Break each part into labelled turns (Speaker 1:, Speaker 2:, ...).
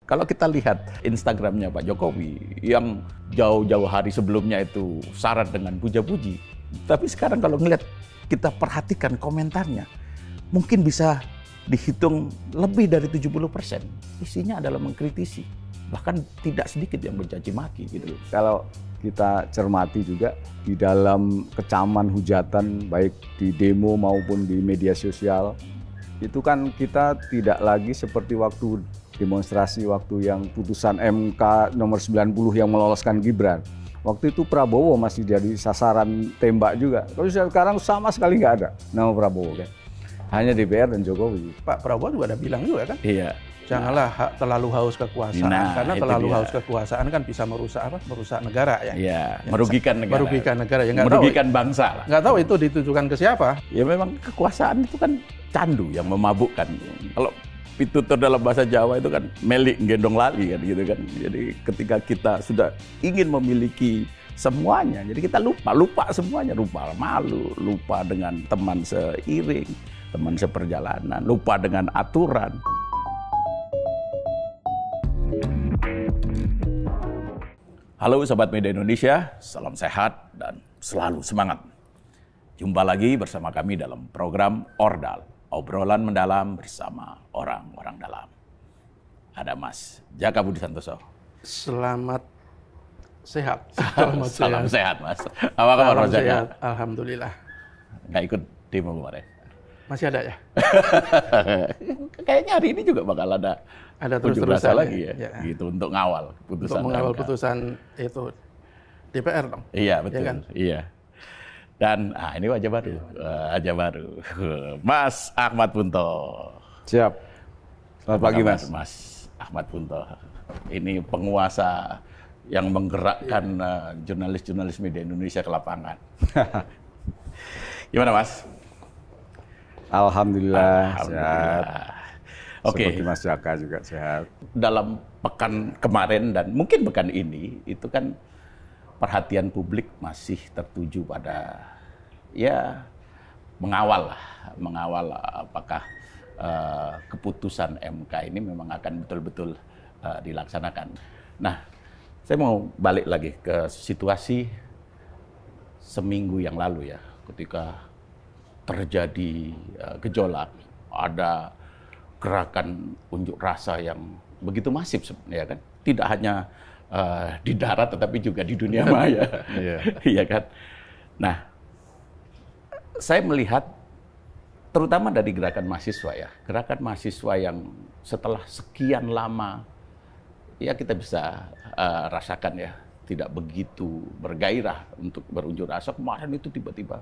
Speaker 1: Kalau kita lihat Instagramnya Pak Jokowi yang jauh-jauh hari sebelumnya itu syarat dengan puja-puji. Tapi sekarang kalau ngelihat, kita perhatikan komentarnya, mungkin bisa dihitung lebih dari 70%. Isinya adalah mengkritisi. Bahkan tidak sedikit yang mencaci maki gitu.
Speaker 2: Kalau kita cermati juga di dalam kecaman hujatan baik di demo maupun di media sosial, itu kan kita tidak lagi seperti waktu demonstrasi waktu yang putusan MK nomor 90 yang meloloskan Gibran. Waktu itu Prabowo masih jadi sasaran tembak juga. Kalau sekarang sama sekali nggak ada nama Prabowo kan. Hanya DPR dan Jokowi.
Speaker 3: Pak Prabowo juga ada bilang juga kan?
Speaker 1: Iya.
Speaker 3: Janganlah terlalu haus kekuasaan, karena terlalu haus kekuasaan kan bisa merusak apa? Merusak negara ya.
Speaker 1: Iya, merugikan negara.
Speaker 3: Merugikan negara ya,
Speaker 1: merugikan bangsa lah.
Speaker 3: Nggak tahu itu ditujukan ke siapa.
Speaker 1: Ya memang kekuasaan itu kan candu yang memabukkan. Kalau pitutur dalam bahasa Jawa itu kan melik gendong lali kan gitu kan. Jadi ketika kita sudah ingin memiliki semuanya, jadi kita lupa semuanya, lupa malu, lupa dengan teman seiring, teman seperjalanan, lupa dengan aturan. Halo Sobat Media Indonesia, salam sehat dan selalu semangat. Jumpa lagi bersama kami dalam program Ordal, obrolan mendalam bersama orang-orang dalam. Ada Mas Jaka Budi Santoso.
Speaker 3: Selamat sehat.
Speaker 1: Salam sehat Mas. Apa kabar Mas Jaka?
Speaker 3: Alhamdulillah.
Speaker 1: Nggak ikut demo kemarin?
Speaker 3: Masih ada ya?
Speaker 1: Kayaknya hari ini juga bakal ada
Speaker 3: terus-terusan
Speaker 1: lagi ya, gitu untuk ngawal putusan.
Speaker 3: Untuk mengawal
Speaker 1: MK.
Speaker 3: Putusan itu DPR dong.
Speaker 1: Iya betul.
Speaker 3: Ya kan?
Speaker 1: Iya. Dan ini wajah baru, Mas Ahmad Punto.
Speaker 2: Siap. Selamat pagi Mas.
Speaker 1: Mas Ahmad Punto. Ini penguasa yang menggerakkan jurnalis-jurnalis media Indonesia ke lapangan. Gimana Mas?
Speaker 2: Alhamdulillah. Sehat.
Speaker 1: Oke.
Speaker 2: Seperti Mas Jaka juga sehat.
Speaker 1: Dalam pekan kemarin dan mungkin pekan ini itu kan perhatian publik masih tertuju pada mengawal apakah keputusan MK ini memang akan betul-betul dilaksanakan. Nah, saya mau balik lagi ke situasi seminggu yang lalu ya, ketika terjadi gejolak, ada gerakan unjuk rasa yang begitu masif sebenarnya kan, tidak hanya di darat tetapi juga di dunia maya, iya kan. Nah, saya melihat terutama dari gerakan mahasiswa yang setelah sekian lama ya kita bisa rasakan ya tidak begitu bergairah untuk berunjuk rasa. Kemarin itu tiba-tiba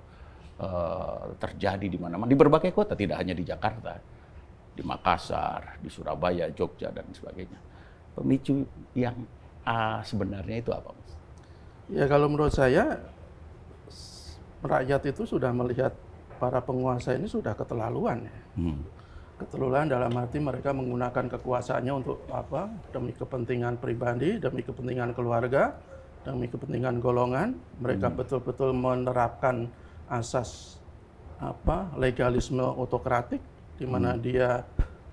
Speaker 1: terjadi di mana-mana, di berbagai kota, tidak hanya di Jakarta, di Makassar, di Surabaya, Jogja dan sebagainya. Pemicu yang sebenarnya itu apa, Mas?
Speaker 3: Ya kalau menurut saya rakyat itu sudah melihat para penguasa ini sudah keterlaluan ya. Keterlaluan dalam arti mereka menggunakan kekuasaannya untuk apa? Demi kepentingan pribadi, demi kepentingan keluarga, demi kepentingan golongan. Mereka betul-betul menerapkan asas legalisme otokratik, di mana dia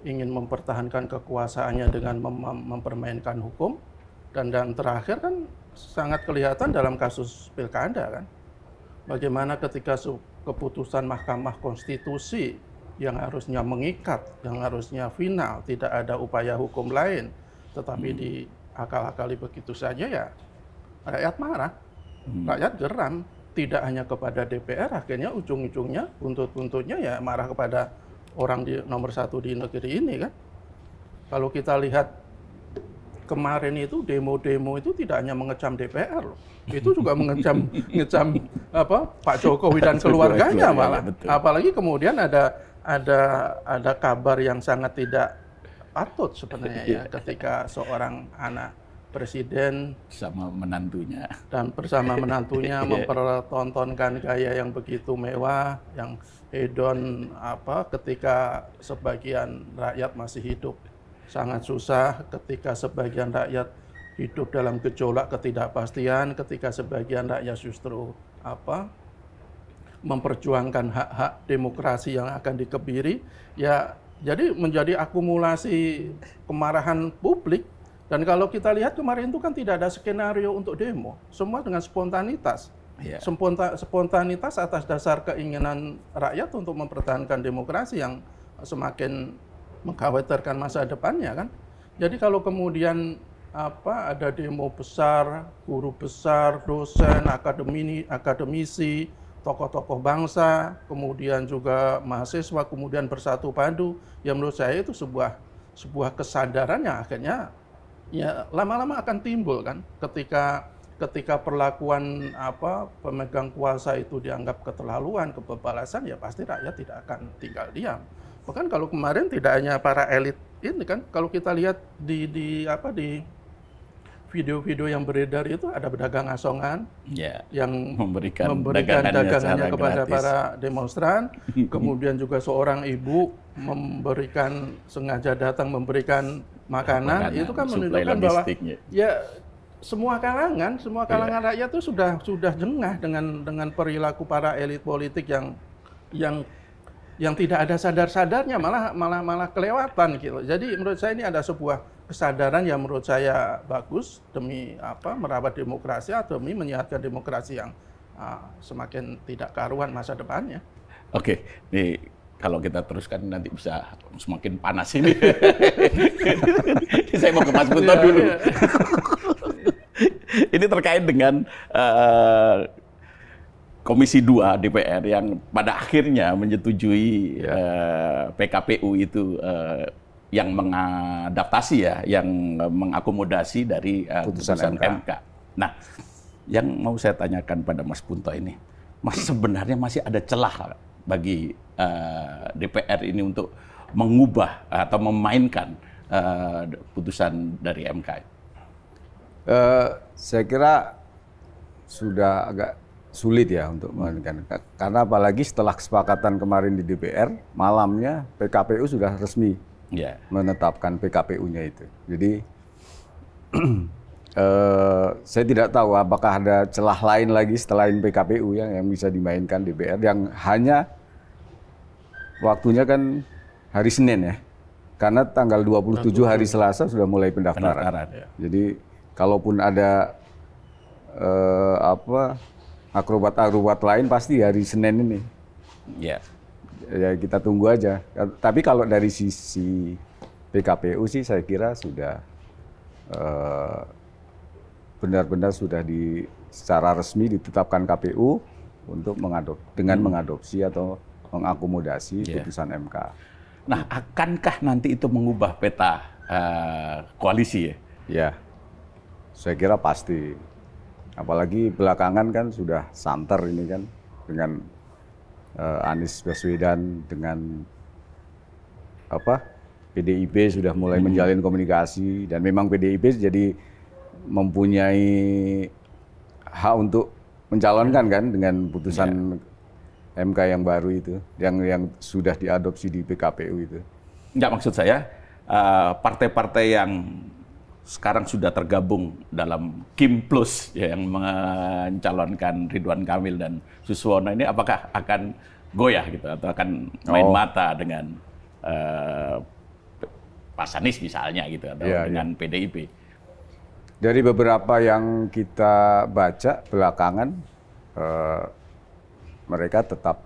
Speaker 3: ingin mempertahankan kekuasaannya dengan mempermainkan hukum, dan terakhir kan sangat kelihatan dalam kasus pilkada kan, bagaimana ketika keputusan Mahkamah Konstitusi yang harusnya mengikat, yang harusnya final, tidak ada upaya hukum lain, tetapi diakal-akali begitu saja ya, rakyat marah, rakyat geram. Tidak hanya kepada DPR, akhirnya ujung-ujungnya buntut-buntutnya ya marah kepada orang nomor satu di negeri ini kan. Kalau kita lihat kemarin itu demo-demo itu tidak hanya mengecam DPR loh, itu juga ngecam Pak Jokowi dan keluarganya malah. Apalagi kemudian ada kabar yang sangat tidak patut sebenarnya ya, ketika seorang anak presiden bersama menantunya mempertontonkan gaya yang begitu mewah, yang hedon ketika sebagian rakyat masih hidup sangat susah, ketika sebagian rakyat hidup dalam gejolak ketidakpastian, ketika sebagian rakyat justru memperjuangkan hak-hak demokrasi yang akan dikebiri, ya jadi menjadi akumulasi kemarahan publik Dan kalau kita lihat kemarin itu kan tidak ada skenario untuk demo, semua dengan spontanitas. Spontanitas atas dasar keinginan rakyat untuk mempertahankan demokrasi yang semakin mengkhawatirkan masa depannya kan. Jadi kalau kemudian ada demo besar, guru besar, dosen, akademisi, tokoh-tokoh bangsa, kemudian juga mahasiswa, kemudian bersatu padu, ya menurut saya itu sebuah kesadaran yang akhirnya ya lama-lama akan timbul kan, ketika perlakuan pemegang kuasa itu dianggap keterlaluan, kebabalasan, ya pasti rakyat tidak akan tinggal diam. Bahkan kalau kemarin tidak hanya para elit ini kan, kalau kita lihat di video-video yang beredar itu ada pedagang asongan yang memberikan dagangannya kepada gratis para demonstran, kemudian juga seorang ibu sengaja datang memberikan makanan, itu kan menunjukkan bahwa ya semua kalangan rakyat itu sudah jengah dengan perilaku para elit politik yang tidak ada sadar-sadarnya, malah kelewatan gitu. Jadi menurut saya ini ada sebuah kesadaran yang menurut saya bagus demi merawat demokrasi atau demi menyehatkan demokrasi yang semakin tidak karuan masa depannya.
Speaker 1: Oke, nih kalau kita teruskan nanti bisa semakin panas ini. Saya mau ke Mas Punto dulu. Ini terkait dengan Komisi 2 DPR yang pada akhirnya menyetujui PKPU itu yang mengadaptasi yang mengakomodasi dari putusan MK. Nah, yang mau saya tanyakan pada Mas Punto ini, Mas sebenarnya masih ada celah bagi DPR ini untuk mengubah atau memainkan putusan dari MK?
Speaker 2: Saya kira sudah agak sulit ya untuk memainkan, karena apalagi setelah kesepakatan kemarin di DPR, malamnya PKPU sudah resmi menetapkan PKPU-nya itu. Jadi saya tidak tahu apakah ada celah lain lagi selain PKPU yang bisa dimainkan DPR, yang hanya waktunya kan hari Senin ya, karena tanggal 27 hari Selasa sudah mulai pendaftaran. Jadi kalaupun ada akrobat-akrobat lain pasti hari Senin ini. Ya kita tunggu aja. Tapi kalau dari sisi PKPU sih saya kira sudah benar-benar sudah secara resmi ditetapkan KPU untuk mengadopsi atau mengakomodasi putusan MK.
Speaker 1: Nah, akankah nanti itu mengubah peta koalisi ya?
Speaker 2: Ya, saya kira pasti. Apalagi belakangan kan sudah santer ini kan dengan Anies Baswedan dengan PDIP sudah mulai menjalin komunikasi, dan memang PDIP jadi mempunyai hak untuk mencalonkan kan dengan putusan MK yang baru itu, yang sudah diadopsi di PKPU itu.
Speaker 1: Enggak, maksud saya partai-partai yang sekarang sudah tergabung dalam Kim Plus yang mencalonkan Ridwan Kamil dan Suswono ini apakah akan goyah gitu atau akan main mata dengan Pak Anies misalnya gitu atau dengan PDIP?
Speaker 2: Dari beberapa yang kita baca belakangan, mereka tetap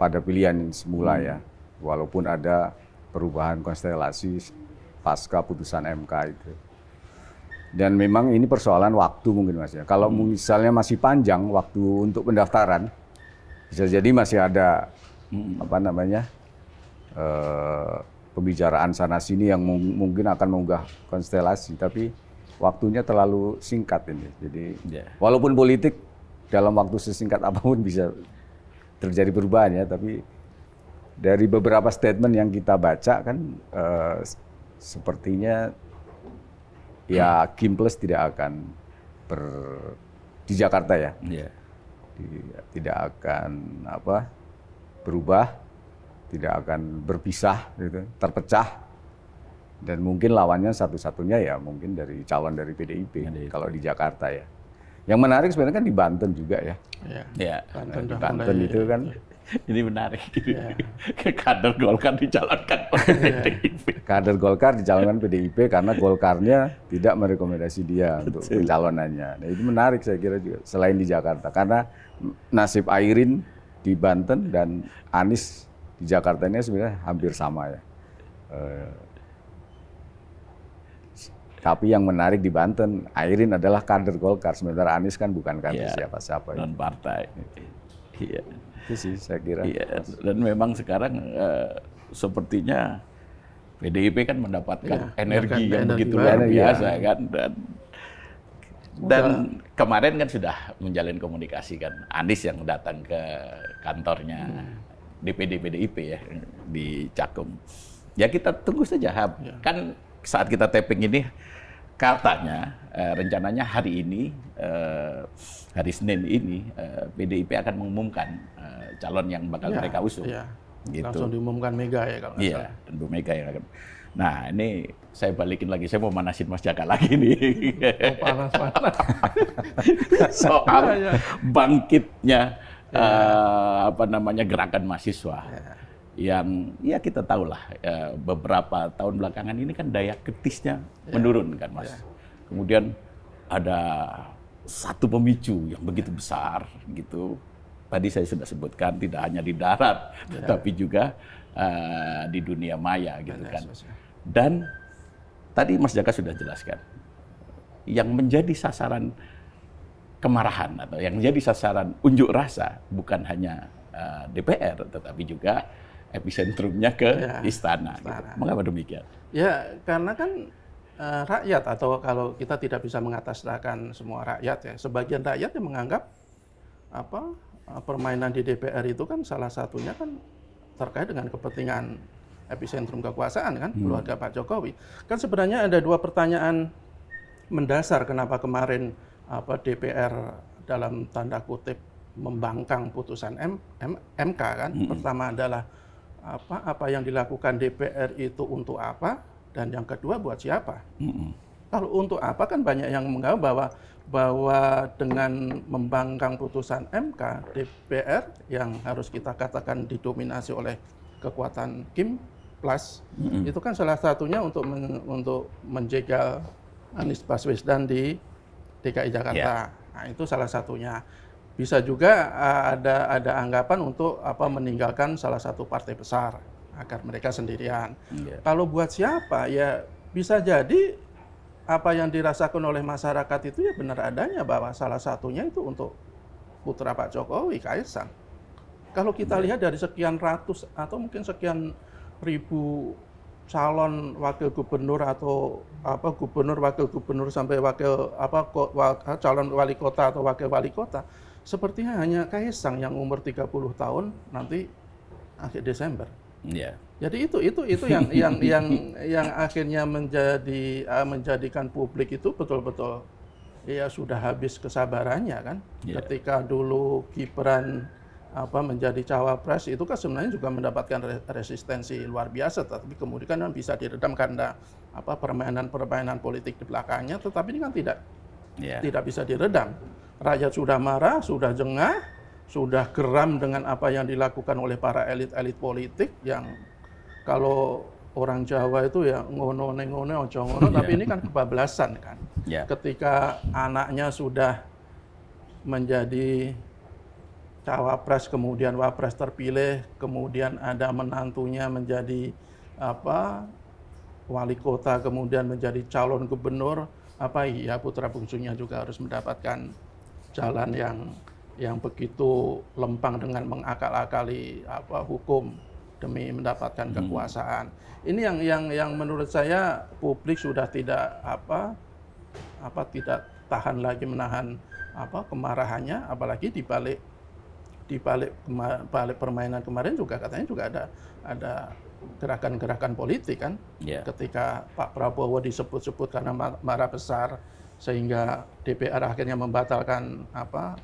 Speaker 2: pada pilihan semula ya, walaupun ada perubahan konstelasi pasca putusan MK itu. Dan memang ini persoalan waktu mungkin Mas ya. Kalau misalnya masih panjang waktu untuk pendaftaran, bisa jadi masih ada pembicaraan sana sini yang mungkin akan mengunggah konstelasi, tapi waktunya terlalu singkat ini. Jadi walaupun politik dalam waktu sesingkat apapun bisa terjadi perubahan ya, tapi dari beberapa statement yang kita baca kan sepertinya ya Kim Plus tidak akan di Jakarta ya, tidak akan berubah, tidak akan berpisah, gitu, terpecah, dan mungkin lawannya satu-satunya ya mungkin dari calon dari PDIP kalau di Jakarta ya. Yang menarik sebenarnya kan di Banten juga ya.
Speaker 3: Ya.
Speaker 2: Di Banten itu kan
Speaker 1: Ini menarik. Kader Golkar dicalonkan oleh PDIP.
Speaker 2: Kader Golkar dicalonkan PDIP karena Golkarnya tidak merekomendasi dia untuk pencalonannya. Nah, itu menarik saya kira juga selain di Jakarta karena nasib Airin di Banten dan Anies di Jakarta ini sebenarnya hampir sama ya. Tapi yang menarik di Banten, Airin adalah kader Golkar, sementara Anies kan bukan kader siapa-siapa.
Speaker 1: Non partai. Iya.
Speaker 2: Itu sih saya kira.
Speaker 1: Iya. Dan memang sekarang sepertinya PDIP kan mendapatkan energi yang begitu luar biasa kan, dan kemarin kan sudah menjalin komunikasi kan, Anies yang datang ke kantornya DPD PDIP ya di Cakung. Ya kita tunggu saja. Kan saat kita taping ini katanya rencananya hari ini hari Senin ini PDIP akan mengumumkan calon yang bakal mereka usung. Gitu.
Speaker 3: Langsung diumumkan Mega ya kalau nggak salah.
Speaker 1: Iya, tentu Mega yang akan. Nah ini saya balikin lagi, saya mau manasin Mas Jaka lagi nih.
Speaker 3: Panas-panas.
Speaker 1: Soal bangkitnya gerakan mahasiswa. Yang ya kita tahulah beberapa tahun belakangan ini kan daya kritisnya menurun kan Mas. Kemudian ada satu pemicu yang begitu besar gitu. Tadi saya sudah sebutkan tidak hanya di darat, tetapi juga di dunia maya gitu kan. Dan tadi Mas Jaka sudah jelaskan, yang menjadi sasaran kemarahan atau yang menjadi sasaran unjuk rasa bukan hanya DPR, tetapi juga episentrumnya ke istana. Gitu. Mengapa demikian?
Speaker 3: Ya karena kan rakyat, atau kalau kita tidak bisa mengatasnamakan semua rakyat ya, sebagian rakyat yang menganggap permainan di DPR itu kan salah satunya kan terkait dengan kepentingan epicentrum kekuasaan kan, keluarga Pak Jokowi. Kan sebenarnya ada dua pertanyaan mendasar kenapa kemarin DPR dalam tanda kutip membangkang putusan MK kan. Pertama adalah apa yang dilakukan DPR itu untuk apa, dan yang kedua buat siapa. Kalau untuk apa kan banyak yang menganggap bahwa dengan membangkang putusan MK, DPR yang harus kita katakan didominasi oleh kekuatan Kim Plus, itu kan salah satunya untuk menjegal Anies Baswedan di DKI Jakarta. Nah, itu salah satunya. Bisa juga ada anggapan untuk meninggalkan salah satu partai besar agar mereka sendirian. Kalau buat siapa ya bisa jadi apa yang dirasakan oleh masyarakat itu ya benar adanya, bahwa salah satunya itu untuk putra Pak Jokowi, Kaisang. Kalau kita lihat dari sekian ratus atau mungkin sekian ribu calon wakil gubernur atau gubernur, wakil gubernur sampai calon wali kota atau wakil wali kota, sepertinya hanya Kaisang yang umur 30 tahun nanti akhir Desember. Jadi itu yang akhirnya menjadikan publik itu betul-betul ya sudah habis kesabarannya kan. Ketika dulu Gibran menjadi cawapres itu kan sebenarnya juga mendapatkan resistensi luar biasa, tapi kemudian kan bisa diredam karena permainan politik di belakangnya, tetapi ini kan tidak bisa diredam. Rakyat sudah marah, sudah jengah, sudah geram dengan apa yang dilakukan oleh para elit-elit politik yang kalau orang Jawa itu ya ngono ojo ngono, tapi ini kan kebablasan kan. Ketika anaknya sudah menjadi cawapres, kemudian wapres terpilih, kemudian ada menantunya menjadi wali kota, kemudian menjadi calon gubernur, putra bungsunya juga harus mendapatkan jalan yang begitu lempang dengan mengakal-akali hukum demi mendapatkan kekuasaan. Ini yang menurut saya publik sudah tidak tahan lagi menahan kemarahannya, apalagi di balik permainan kemarin juga katanya juga ada gerakan-gerakan politik kan. Ketika Pak Prabowo disebut-sebut karena marah besar sehingga DPR akhirnya membatalkan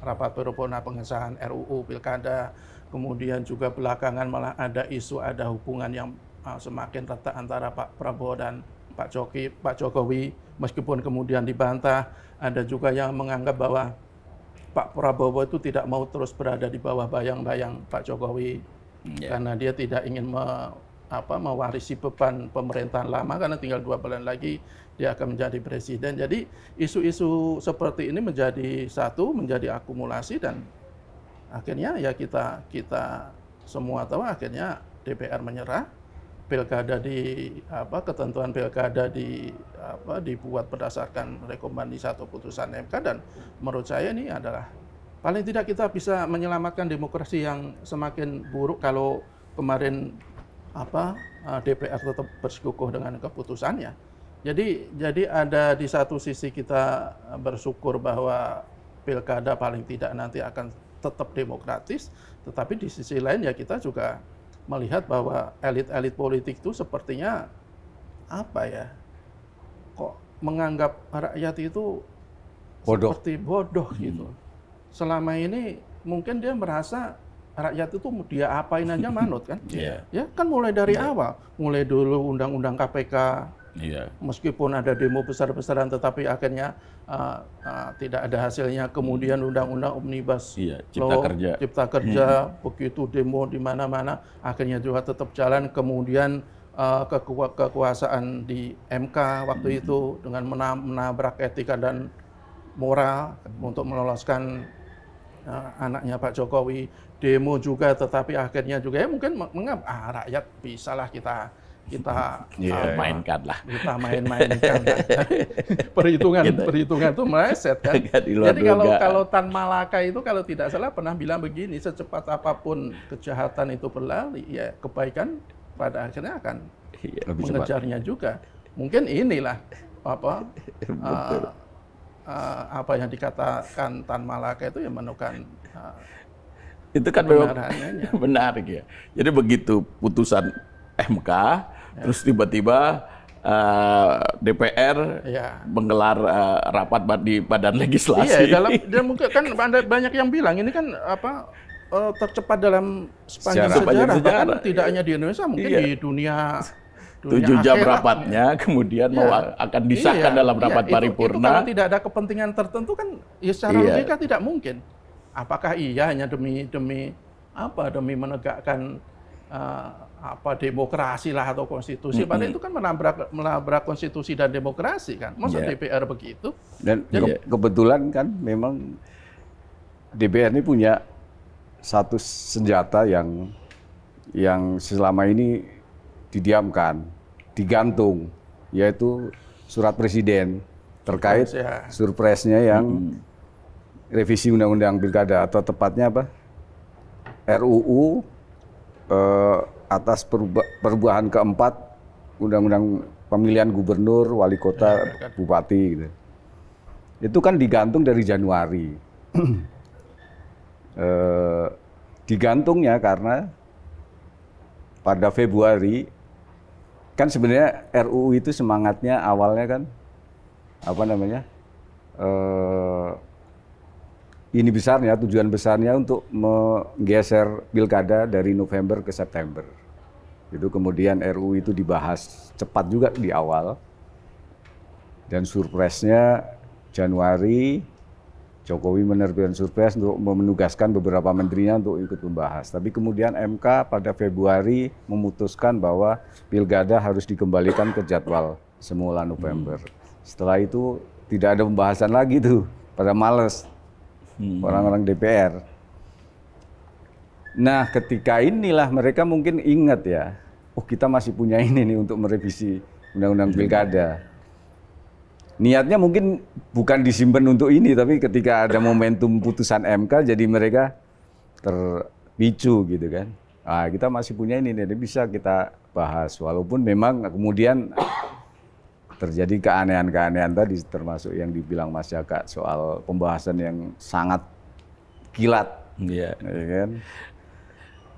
Speaker 3: rapat paripurna pengesahan RUU Pilkada. Kemudian juga belakangan malah ada isu, ada hubungan yang semakin retak antara Pak Prabowo dan Pak Jokowi, meskipun kemudian dibantah. Ada juga yang menganggap bahwa Pak Prabowo itu tidak mau terus berada di bawah bayang-bayang Pak Jokowi karena dia tidak ingin mewarisi beban pemerintahan lama, karena tinggal 2 bulan lagi dia akan menjadi presiden. Jadi isu-isu seperti ini menjadi akumulasi, dan akhirnya ya kita semua tahu akhirnya DPR menyerah. Pilkada ketentuan pilkada dibuat berdasarkan rekomendasi atau putusan MK, dan menurut saya ini adalah paling tidak kita bisa menyelamatkan demokrasi yang semakin buruk kalau kemarin DPR tetap bersikukuh dengan keputusannya. Jadi ada di satu sisi kita bersyukur bahwa pilkada paling tidak nanti akan tetap demokratis, tetapi di sisi lain ya kita juga melihat bahwa elit-elit politik itu sepertinya kok menganggap rakyat itu
Speaker 2: bodoh.
Speaker 3: Seperti bodoh gitu. Selama ini mungkin dia merasa rakyat itu dia apain aja manut kan? Ya kan mulai dari awal, mulai dulu undang-undang KPK. Meskipun ada demo besar-besaran, tetapi akhirnya tidak ada hasilnya. Kemudian undang-undang omnibus cipta kerja, begitu demo di mana-mana, akhirnya juga tetap jalan. Kemudian kekuasaan di MK waktu itu dengan menabrak etika dan moral untuk meloloskan anaknya Pak Jokowi. Demo juga, tetapi akhirnya juga ya mungkin menganggap rakyat bisalah kita
Speaker 1: mainkan lah.
Speaker 3: Kita main-mainkan. Perhitungan itu meleset kan. Jadi kalau Tan Malaka itu kalau tidak salah pernah bilang begini, secepat apapun kejahatan itu berlari, ya kebaikan pada akhirnya akan mengejarnya juga. Mungkin inilah apa yang dikatakan Tan Malaka itu yang menemukan
Speaker 1: itu kan memang benar ya. Jadi begitu putusan MK, terus tiba-tiba DPR menggelar rapat di Badan Legislasi.
Speaker 3: Dan mungkin kan banyak yang bilang ini kan tercepat dalam sepanjang sejarah. Bahkan tidak hanya di Indonesia, mungkin di dunia
Speaker 1: 7 jam rapatnya, kemudian akan disahkan dalam rapat paripurna.
Speaker 3: Itu kalau tidak ada kepentingan tertentu kan, ya secara logika tidak mungkin. Apakah hanya demi menegakkan demokrasi lah atau konstitusi? Padahal itu kan menabrak konstitusi dan demokrasi kan. Masa DPR begitu?
Speaker 2: Dan kebetulan kan memang DPR ini punya satu senjata yang selama ini didiamkan, digantung, yaitu surat presiden terkait surpresnya yang revisi undang-undang pilkada, atau tepatnya RUU atas perubahan keempat undang-undang pemilihan gubernur, wali kota, bupati gitu. Itu kan digantung dari Januari. Digantungnya karena pada Februari kan sebenarnya RUU itu semangatnya awalnya kan tujuan besarnya untuk menggeser pilkada dari November ke September. Itu kemudian RUU itu dibahas cepat juga di awal, dan surpresnya Januari Jokowi menerbitkan surpres untuk menugaskan beberapa menterinya untuk ikut membahas. Tapi kemudian MK pada Februari memutuskan bahwa pilkada harus dikembalikan ke jadwal semula November. Setelah itu tidak ada pembahasan lagi tuh, pada males orang-orang DPR. Nah, ketika inilah mereka mungkin ingat ya, kita masih punya ini nih untuk merevisi undang-undang pilkada. Niatnya mungkin bukan disimpan untuk ini, tapi ketika ada momentum putusan MK, jadi mereka terpicu gitu kan. Kita masih punya ini nih, bisa kita bahas. Walaupun memang kemudian terjadi keanehan-keanehan tadi, termasuk yang dibilang Mas Jaka soal pembahasan yang sangat kilat, ya kan?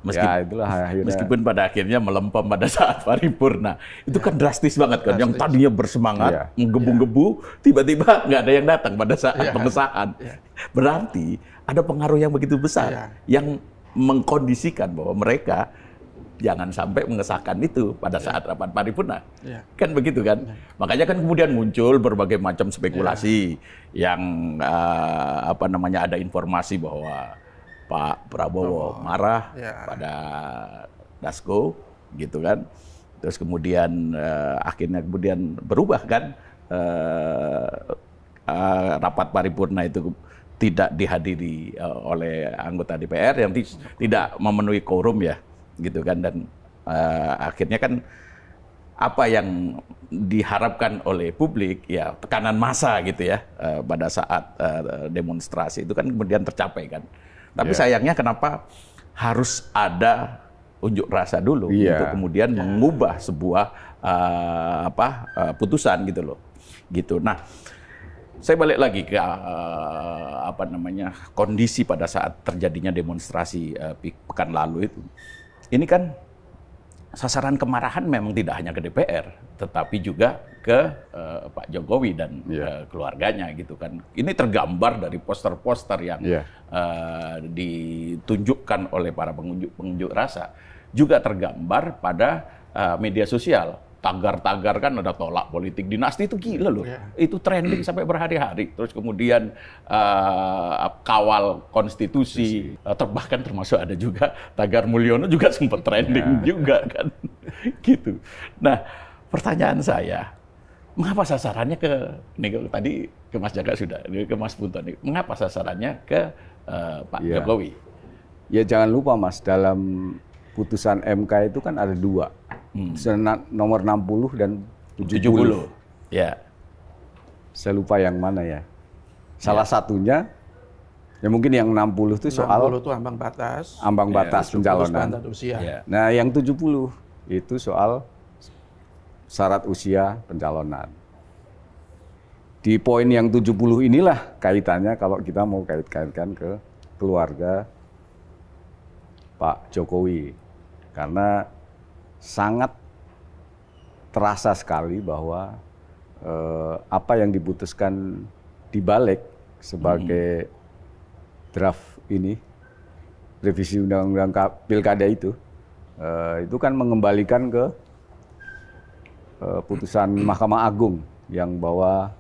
Speaker 1: Meskipun pada akhirnya melempem pada saat paripurna, itu kan drastis banget kan. Yang tadinya bersemangat, menggebu-gebu, tiba-tiba nggak ada yang datang pada saat pengesahan. Berarti ada pengaruh yang begitu besar yang mengkondisikan bahwa mereka jangan sampai mengesahkan itu pada saat rapat paripurna. Kan begitu kan? Makanya kan kemudian muncul berbagai macam spekulasi yang ada informasi bahwa Pak Prabowo marah pada Dasko gitu kan. Terus kemudian akhirnya berubah kan, rapat paripurna itu tidak dihadiri oleh anggota DPR yang tidak memenuhi quorum ya, gitu kan. Dan akhirnya kan apa yang diharapkan oleh publik ya tekanan massa gitu ya pada saat demonstrasi itu kan kemudian tercapai kan. Tapi sayangnya kenapa harus ada unjuk rasa dulu untuk kemudian mengubah sebuah putusan gitu loh. Gitu. Nah, saya balik lagi ke kondisi pada saat terjadinya demonstrasi pekan lalu itu. Ini kan sasaran kemarahan memang tidak hanya ke DPR, tetapi juga ke Pak Jokowi dan keluarganya gitu kan. Ini tergambar dari poster-poster yang ditunjukkan oleh para pengunjuk rasa. Juga tergambar pada media sosial. Tagar-tagar kan ada tolak politik dinasti, itu gila loh. Itu trending sampai berhari-hari. Terus kemudian kawal konstitusi, bahkan termasuk ada juga tagar Mulyono juga sempat trending juga kan. Gitu. Nah, pertanyaan saya, mengapa sasarannya tadi ke Mas Jaka sudah, ke Mas Punto nih, mengapa sasarannya ke Pak Jokowi?
Speaker 2: Ya jangan lupa Mas, dalam putusan MK itu kan ada dua, nomor 60 dan 70.
Speaker 1: Ya.
Speaker 2: Saya lupa yang mana ya. Salah satunya, ya mungkin yang 60 itu soal
Speaker 3: 60 itu
Speaker 2: ambang batas pencalonan. Nah, yang 70 itu soal syarat usia pencalonan. Di poin yang 70 inilah kaitannya kalau kita mau kaitkan ke keluarga Pak Jokowi. Karena sangat terasa sekali bahwa apa yang diputuskan di balik sebagai draft ini, revisi undang-undang pilkada itu kan mengembalikan ke putusan Mahkamah Agung yang bahwa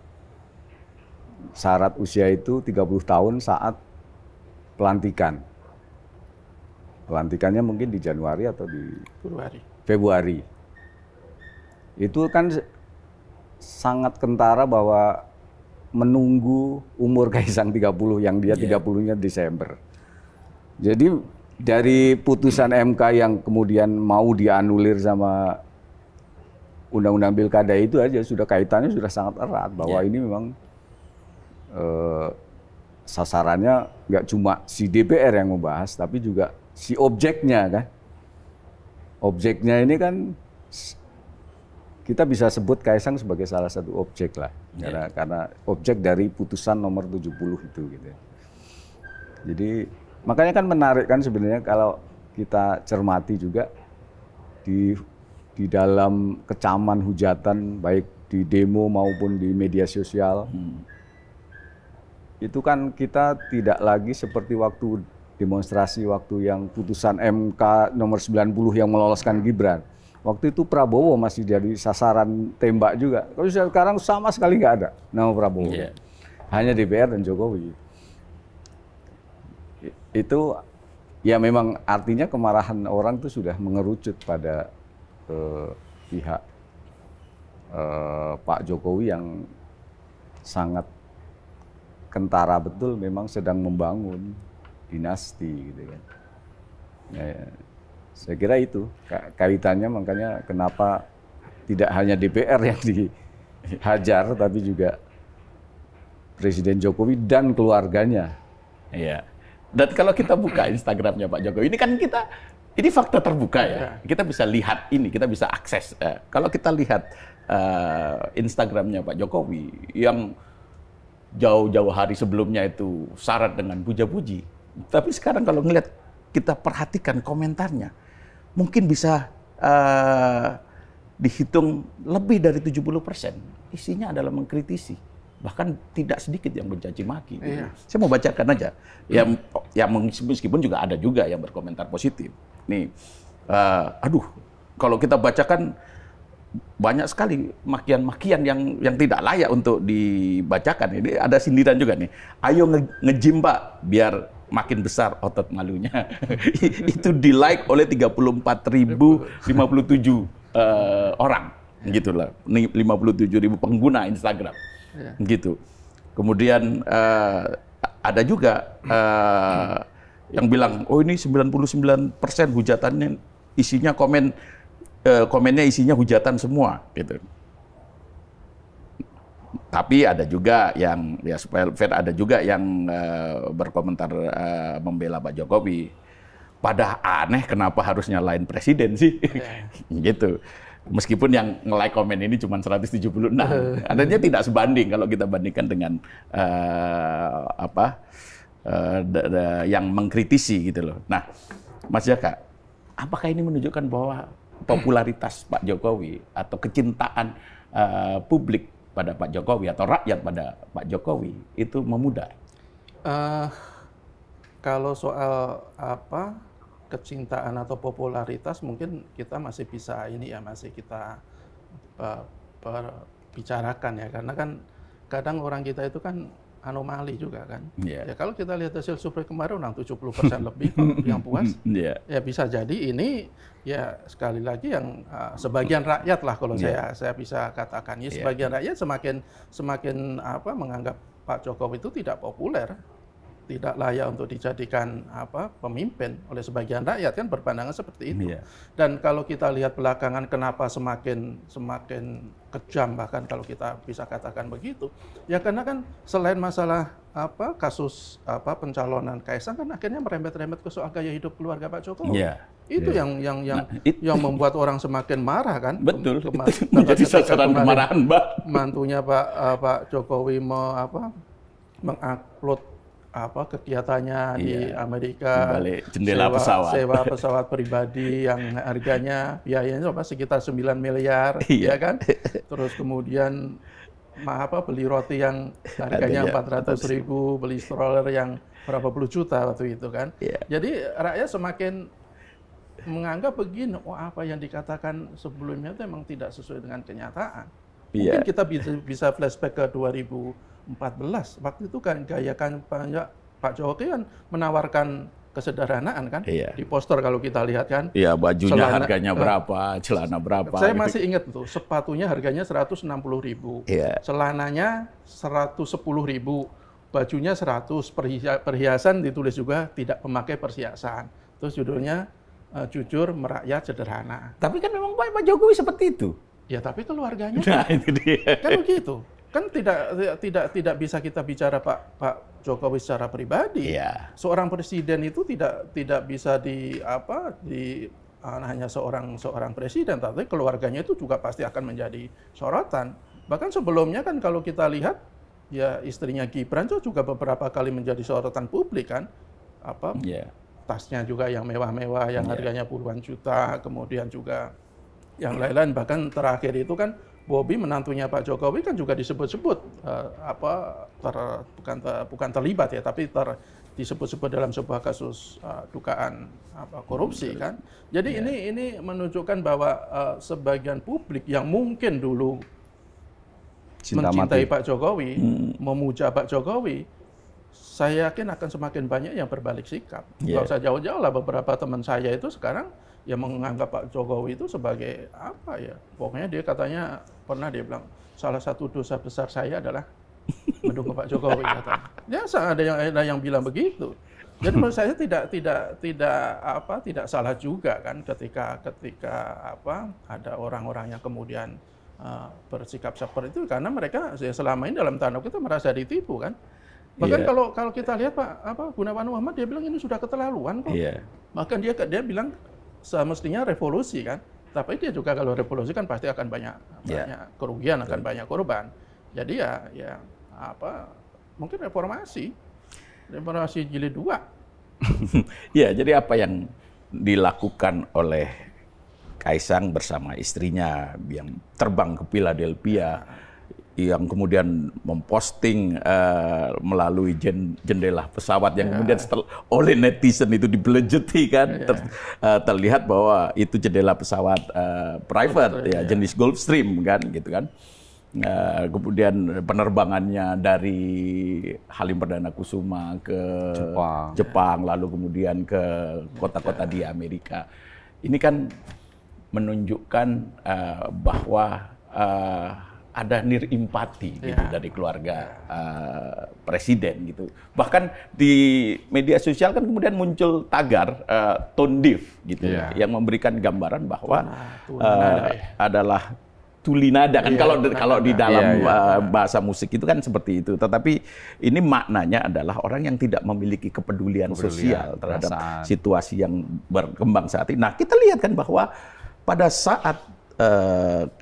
Speaker 2: syarat usia itu 30 tahun saat pelantikan. Pelantikannya mungkin di Januari atau di Februari. Itu kan sangat kentara bahwa menunggu umur Kaisang 30 yang dia 30-nya Desember. Jadi dari putusan MK yang kemudian mau dianulir sama undang-undang pilkada itu aja sudah kaitannya sudah sangat erat bahwa ini memang sasarannya nggak cuma si DPR yang membahas tapi juga si objeknya kan. Objeknya ini kan kita bisa sebut Kaisang sebagai salah satu objek lah. Karena objek dari putusan nomor 70 itu gitu. Jadi makanya kan menarik kan sebenarnya kalau kita cermati juga di dalam kecaman hujatan baik di demo maupun di media sosial. Itu kan kita tidak lagi seperti waktu demonstrasi waktu yang putusan MK nomor 90 yang meloloskan Gibran. Waktu itu Prabowo masih jadi sasaran tembak juga. Kalau sekarang sama sekali nggak ada nama Prabowo. Hanya DPR dan Jokowi. Itu ya memang artinya kemarahan orang itu sudah mengerucut pada pihak Pak Jokowi yang sangat kentara betul memang sedang membangun dinasti gitu kan. Ya, saya kira itu kaitannya makanya kenapa tidak hanya DPR yang dihajar tapi juga Presiden Jokowi dan keluarganya.
Speaker 1: Iya. Dan kalau kita buka Instagramnya Pak Jokowi, ini fakta terbuka ya. Kita bisa lihat ini, kita bisa akses. Kalau kita lihat Instagramnya Pak Jokowi yang jauh-jauh hari sebelumnya itu syarat dengan puja-puji. Tapi sekarang kalau ngelihat, kita perhatikan komentarnya, mungkin bisa dihitung lebih dari 70%. Isinya adalah mengkritisi. Bahkan tidak sedikit yang mencaci maki. Gitu. Saya mau bacakan aja. Ya meskipun juga ada juga yang berkomentar positif. Nih, aduh, kalau kita bacakan banyak sekali makian-makian yang tidak layak untuk dibacakan. Ini ada sindiran juga nih. Ayo nge-gym Pak, biar makin besar otot malunya. Itu di-like oleh 34.057 orang. Gitulah, 57.000 pengguna Instagram. Gitu. Kemudian ada juga yang bilang, oh ini 99% hujatannya isinya komennya isinya hujatan semua, gitu. Tapi ada juga yang, ya supaya fair, ada juga yang berkomentar membela Pak Jokowi. Pada aneh kenapa harus nyalain presiden sih, gitu. Meskipun yang nge-like komen ini cuma 176, adanya tidak sebanding kalau kita bandingkan dengan yang mengkritisi gitu loh. Nah, Mas Jaka, apakah ini menunjukkan bahwa popularitas Pak Jokowi atau kecintaan publik pada Pak Jokowi atau rakyat pada Pak Jokowi itu memudar?
Speaker 3: Kalau soal kecintaan atau popularitas mungkin kita masih bisa masih kita bicarakan ya, karena kan kadang orang kita itu kan anomali juga kan. Ya kalau kita lihat hasil survei kemarin orang 70% lebih yang puas. Ya bisa jadi ini ya sekali lagi yang sebagian rakyat lah kalau saya bisa katakan ya, sebagian rakyat semakin menganggap Pak Jokowi itu tidak populer, tidak layak untuk dijadikan pemimpin oleh sebagian rakyat, kan berpandangan seperti itu. Dan kalau kita lihat belakangan kenapa semakin kejam, bahkan kalau kita bisa katakan begitu, ya karena kan selain masalah kasus pencalonan Kaisang kan akhirnya merembet-rembet ke soal gaya hidup keluarga Pak Jokowi. Itu yang membuat orang semakin marah kan.
Speaker 1: Betul. Itu menjadi sasaran kemarahan, Mbak.
Speaker 3: Mantunya Pak Jokowi mengupload kegiatannya di Amerika,
Speaker 1: balik jendela
Speaker 3: sewa pesawat pribadi yang harganya biayanya sekitar 9 miliar, ya kan? Terus kemudian beli roti yang harganya 400.000, beli stroller yang berapa puluh juta waktu itu kan. Jadi rakyat semakin menganggap begini, apa yang dikatakan sebelumnya itu memang tidak sesuai dengan kenyataan. Mungkin kita bisa flashback ke 2014, waktu itu kan gaya kampanye Pak Jokowi kan menawarkan kesederhanaan kan, di poster kalau kita lihat kan.
Speaker 1: Iya, bajunya harganya berapa, celana berapa.
Speaker 3: Saya masih ingat tuh, sepatunya harganya 160.000, celananya 110.000, bajunya 100, perhiasan ditulis juga tidak memakai perhiasan. Terus judulnya jujur, merakyat, sederhana.
Speaker 1: Tapi kan memang Pak Jokowi seperti itu.
Speaker 3: Ya tapi keluarganya
Speaker 1: itu dia.
Speaker 3: Kan begitu. Kan tidak bisa kita bicara Pak Jokowi secara pribadi. Seorang presiden itu tidak bisa hanya seorang presiden, tapi keluarganya itu juga pasti akan menjadi sorotan. Bahkan sebelumnya kan kalau kita lihat ya istrinya Gibran itu juga beberapa kali menjadi sorotan publik kan. Tasnya juga yang mewah-mewah yang harganya puluhan juta, kemudian juga yang lain-lain, bahkan terakhir itu kan Bobi menantunya Pak Jokowi kan juga disebut-sebut bukan terlibat ya, tapi disebut-sebut dalam sebuah kasus dugaan korupsi kan. Jadi ini menunjukkan bahwa sebagian publik yang mungkin dulu mencintai Pak Jokowi, memuja Pak Jokowi, saya yakin akan semakin banyak yang berbalik sikap. Nggak usah jauh-jauh lah, beberapa teman saya itu sekarang yang menganggap Pak Jokowi itu sebagai pokoknya dia katanya pernah dia bilang salah satu dosa besar saya adalah mendukung Pak Jokowi katanya. Ya ada yang bilang begitu. Jadi menurut saya tidak salah juga kan ketika ada orang-orang yang kemudian bersikap seperti itu, karena mereka selama ini dalam tanda kutip merasa ditipu kan. Bahkan kalau kita lihat Pak Gunawan Muhammad, dia bilang ini sudah keterlaluan kok. Bahkan dia bilang semestinya revolusi kan, tapi dia juga kalau revolusi kan pasti akan banyak kerugian, akan banyak korban. Jadi mungkin reformasi jilid 2.
Speaker 1: Jadi apa yang dilakukan oleh Kaisang bersama istrinya yang terbang ke Philadelphia yang kemudian memposting melalui jendela pesawat yang kemudian oleh netizen itu dibelejuti kan, terlihat bahwa itu jendela pesawat private ya jenis Gulfstream kan gitu kan. Kemudian penerbangannya dari Halim Perdana Kusuma ke Jepang, lalu kemudian ke kota-kota di Amerika. Ini kan menunjukkan bahwa ada nirempati gitu dari keluarga presiden gitu. Bahkan di media sosial kan kemudian muncul tagar tone deaf gitu yang memberikan gambaran bahwa adalah tulinada kan kalau di dalam bahasa musik itu kan seperti itu. Tetapi ini maknanya adalah orang yang tidak memiliki kepedulian sosial terhadap situasi yang berkembang saat ini. Nah, kita lihat kan bahwa pada saat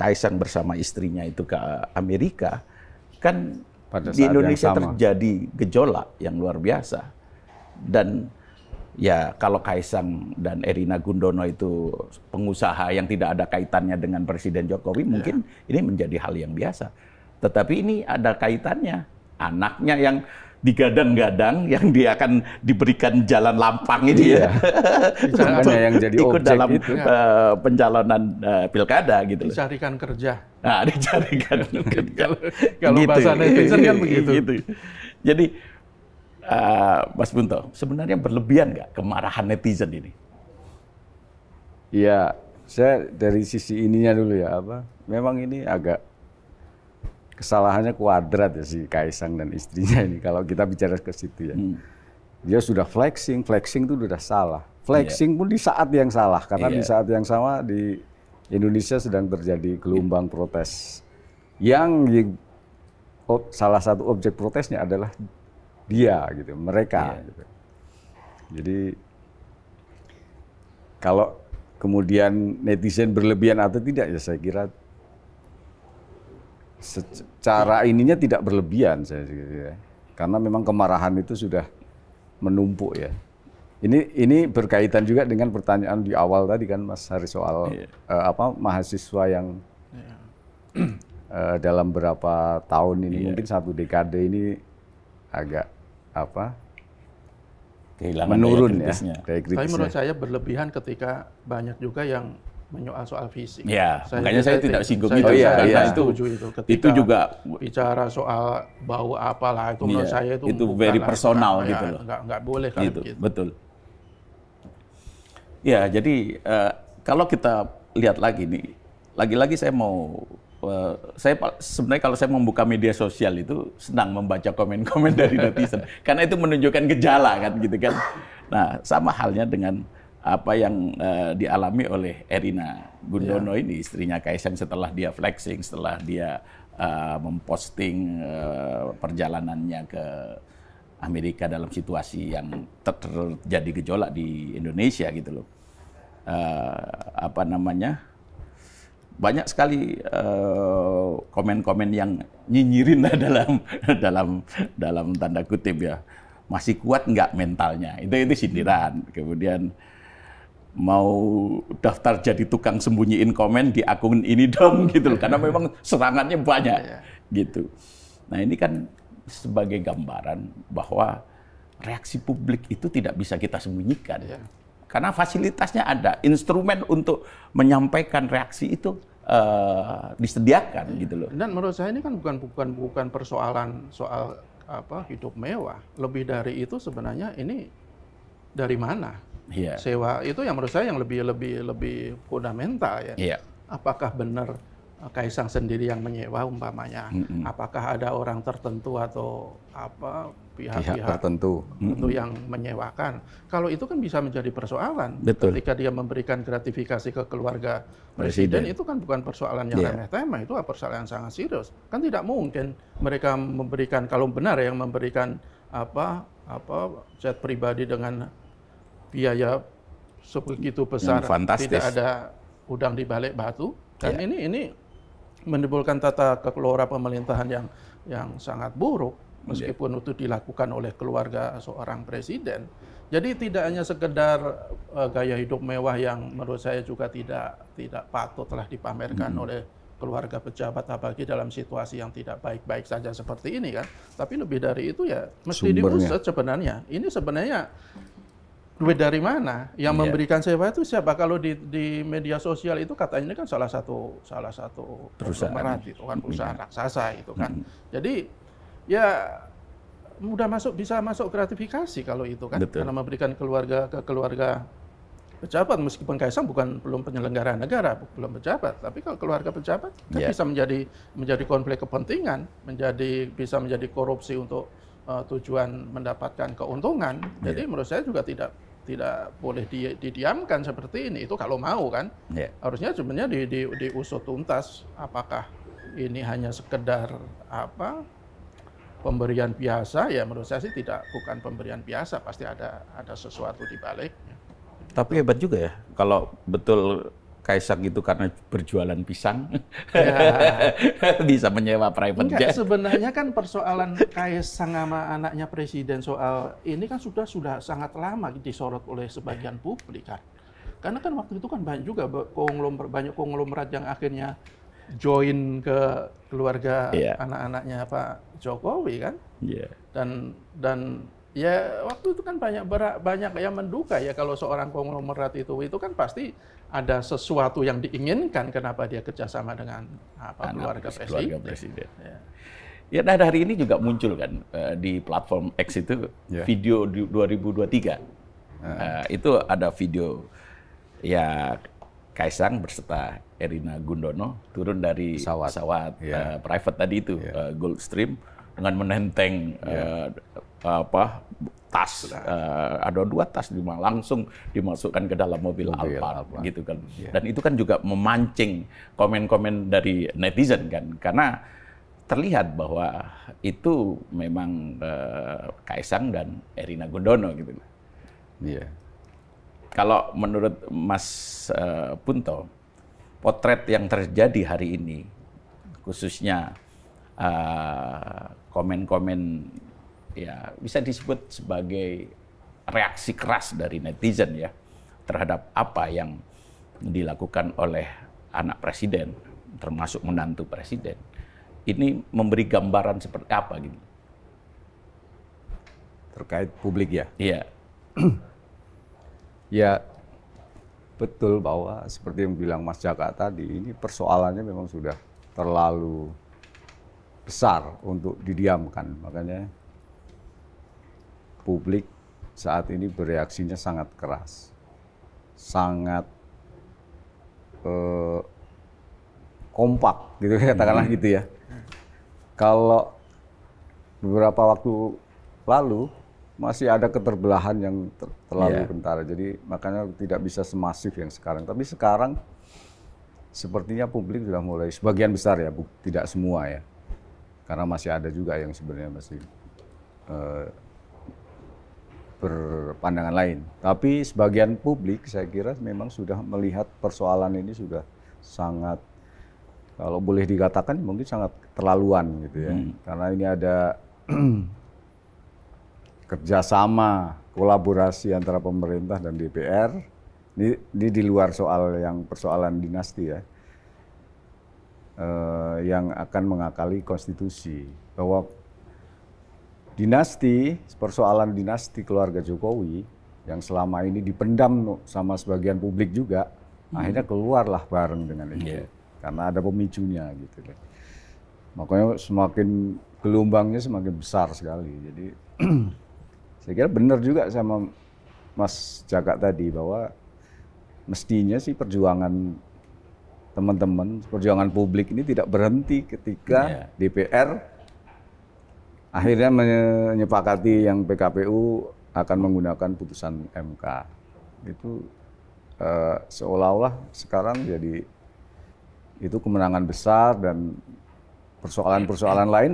Speaker 1: Kaisang bersama istrinya itu ke Amerika, kan di Indonesia terjadi gejolak yang luar biasa. Dan ya kalau Kaisang dan Erina Gundono itu pengusaha yang tidak ada kaitannya dengan Presiden Jokowi, mungkin ini menjadi hal yang biasa. Tetapi ini ada kaitannya. Anaknya yang digadang-gadang, yang dia akan diberikan jalan lampang ini untuk
Speaker 2: yang jadi
Speaker 1: ikut dalam pencalonan pilkada gitu.
Speaker 3: Dicarikan kerja.
Speaker 1: Nah, dicarikan kerja.
Speaker 3: Kalau gitu. Bahasa netizen kan begitu.
Speaker 1: Gitu. Jadi Mas Bunto, sebenarnya berlebihan nggak kemarahan netizen ini?
Speaker 2: Iya, saya dari sisi ininya dulu ya, memang ini agak kesalahannya kuadrat ya si Kaisang dan istrinya ini kalau kita bicara ke situ ya. Dia sudah flexing itu sudah salah. Flexing pun di saat yang salah karena di saat yang sama di Indonesia sedang terjadi gelombang protes. Yang salah satu objek protesnya adalah dia gitu, mereka gitu. Jadi kalau kemudian netizen berlebihan atau tidak ya saya kira secara ininya tidak berlebihan saya kira. Karena memang kemarahan itu sudah menumpuk ya. Ini berkaitan juga dengan pertanyaan di awal tadi kan Mas Hari soal mahasiswa yang dalam berapa tahun ini mungkin 1 dekade ini agak
Speaker 1: kehilangan
Speaker 2: menurun
Speaker 1: daya
Speaker 3: Tapi menurut saya berlebihan ketika banyak juga yang menyoal soal fisik.
Speaker 1: Ya, makanya saya tidak singgung itu.
Speaker 3: Karena itu
Speaker 1: juga
Speaker 3: bicara soal bau apalah itu menurut saya itu
Speaker 1: very personal gitu loh.
Speaker 3: Nggak boleh kan gitu.
Speaker 1: Betul. Ya, jadi kalau kita lihat lagi nih, lagi-lagi saya mau sebenarnya kalau saya membuka media sosial itu senang membaca komen-komen dari netizen karena itu menunjukkan gejala kan gitu kan. Nah, sama halnya dengan apa yang dialami oleh Erina Gundono ini, istrinya Kaisang, setelah dia flexing, setelah dia memposting perjalanannya ke Amerika dalam situasi yang terjadi gejolak di Indonesia gitu loh. Banyak sekali komen-komen yang nyinyirin dalam tanda kutip ya. Masih kuat nggak mentalnya? Itu sindiran. Kemudian mau daftar jadi tukang sembunyiin komen di akun ini dong gitu loh, karena memang serangannya banyak gitu. Nah, ini kan sebagai gambaran bahwa reaksi publik itu tidak bisa kita sembunyikan. Karena fasilitasnya ada, instrumen untuk menyampaikan reaksi itu disediakan gitu loh. Dan
Speaker 3: menurut saya ini kan bukan persoalan soal hidup mewah. Lebih dari itu sebenarnya ini dari mana? Sewa itu yang menurut saya yang lebih fundamental ya. Apakah benar Kaisang sendiri yang menyewa umpamanya? Apakah ada orang tertentu atau pihak-pihak tertentu yang menyewakan? Kalau itu kan bisa menjadi persoalan. Ketika dia memberikan gratifikasi ke keluarga presiden, itu kan bukan persoalan yang remeh-temeh, itu persoalan yang sangat serius. Kan tidak mungkin mereka memberikan, kalau benar yang memberikan jet pribadi dengan biaya sebegitu besar, tidak ada udang di balik batu. Dan ini menimbulkan tata kelola pemerintahan yang sangat buruk, meskipun itu dilakukan oleh keluarga seorang presiden. Jadi tidak hanya sekedar gaya hidup mewah yang menurut saya juga tidak patutlah dipamerkan oleh keluarga pejabat, apalagi dalam situasi yang tidak baik-baik saja seperti ini kan. Tapi lebih dari itu ya mesti diusut sebenarnya. Ini sebenarnya duit dari mana? Yang memberikan sewa itu siapa? Kalau di media sosial itu katanya ini kan salah satu perusahaan itu kan, perusahaan raksasa itu kan. Jadi ya bisa masuk gratifikasi kalau itu kan. Betul. Karena memberikan ke keluarga pejabat, meskipun Kaisang belum penyelenggara negara, belum pejabat, tapi kalau keluarga pejabat kan bisa menjadi konflik kepentingan, bisa menjadi korupsi untuk tujuan mendapatkan keuntungan. Jadi menurut saya juga tidak boleh didiamkan seperti ini. Itu kalau mau kan, harusnya sebenarnya diusut tuntas. Apakah ini hanya sekedar pemberian biasa? Ya menurut saya sih bukan pemberian biasa, pasti ada sesuatu di baliknya.
Speaker 1: Tapi hebat juga ya, kalau betul Kaisang itu karena berjualan pisang, bisa menyewa private jet.
Speaker 3: Sebenarnya kan persoalan Kaisang sama anaknya presiden soal ini kan sudah sangat lama disorot oleh sebagian publik kan. Karena kan waktu itu kan banyak juga banyak konglomerat yang akhirnya join ke keluarga anak-anaknya Pak Jokowi kan. Dan ya waktu itu kan banyak yang menduga ya kalau seorang konglomerat itu kan pasti ada sesuatu yang diinginkan kenapa dia kerjasama dengan keluarga presiden.
Speaker 1: Ya, nah hari ini juga muncul kan di platform X itu video 2023. Itu ada video ya Kaisang berserta Erina Gudono turun dari pesawat private tadi itu Gulfstream dengan menenteng tas, ada 2 tas langsung dimasukkan ke dalam mobil Alphard gitu kan. Dan itu kan juga memancing komen-komen dari netizen kan, karena terlihat bahwa itu memang Kaisang dan Erina Gudono gitu. Kalau menurut Mas Punto, potret yang terjadi hari ini, khususnya komen-komen ya bisa disebut sebagai reaksi keras dari netizen ya terhadap apa yang dilakukan oleh anak presiden, termasuk menantu presiden. Ini memberi gambaran seperti apa gitu?
Speaker 2: Terkait publik ya?
Speaker 1: Iya.
Speaker 2: Ya, betul bahwa seperti yang bilang Mas Jaka tadi, ini persoalannya memang sudah terlalu besar untuk didiamkan. Makanya publik saat ini bereaksinya sangat keras, sangat kompak gitu katakanlah gitu ya. Kalau beberapa waktu lalu masih ada keterbelahan yang terlalu kentara, jadi makanya tidak bisa semasif yang sekarang. Tapi sekarang sepertinya publik sudah mulai, sebagian besar ya, tidak semua ya, karena masih ada juga yang sebenarnya masih berpandangan lain. Tapi sebagian publik saya kira memang sudah melihat persoalan ini sudah sangat, kalau boleh dikatakan mungkin sangat terlaluan gitu ya. Karena ini ada kerjasama, kolaborasi antara pemerintah dan DPR. Ini di luar persoalan dinasti ya, yang akan mengakali konstitusi. Bahwa persoalan dinasti keluarga Jokowi yang selama ini dipendam sama sebagian publik juga, akhirnya keluarlah bareng dengan itu. Karena ada pemicunya gitu. Makanya semakin gelombangnya semakin besar sekali. Jadi saya kira benar juga sama Mas Jaka tadi bahwa mestinya sih perjuangan teman-teman, perjuangan publik ini tidak berhenti ketika DPR akhirnya menyepakati yang PKPU akan menggunakan putusan MK. Itu seolah-olah sekarang jadi itu kemenangan besar dan persoalan-persoalan lain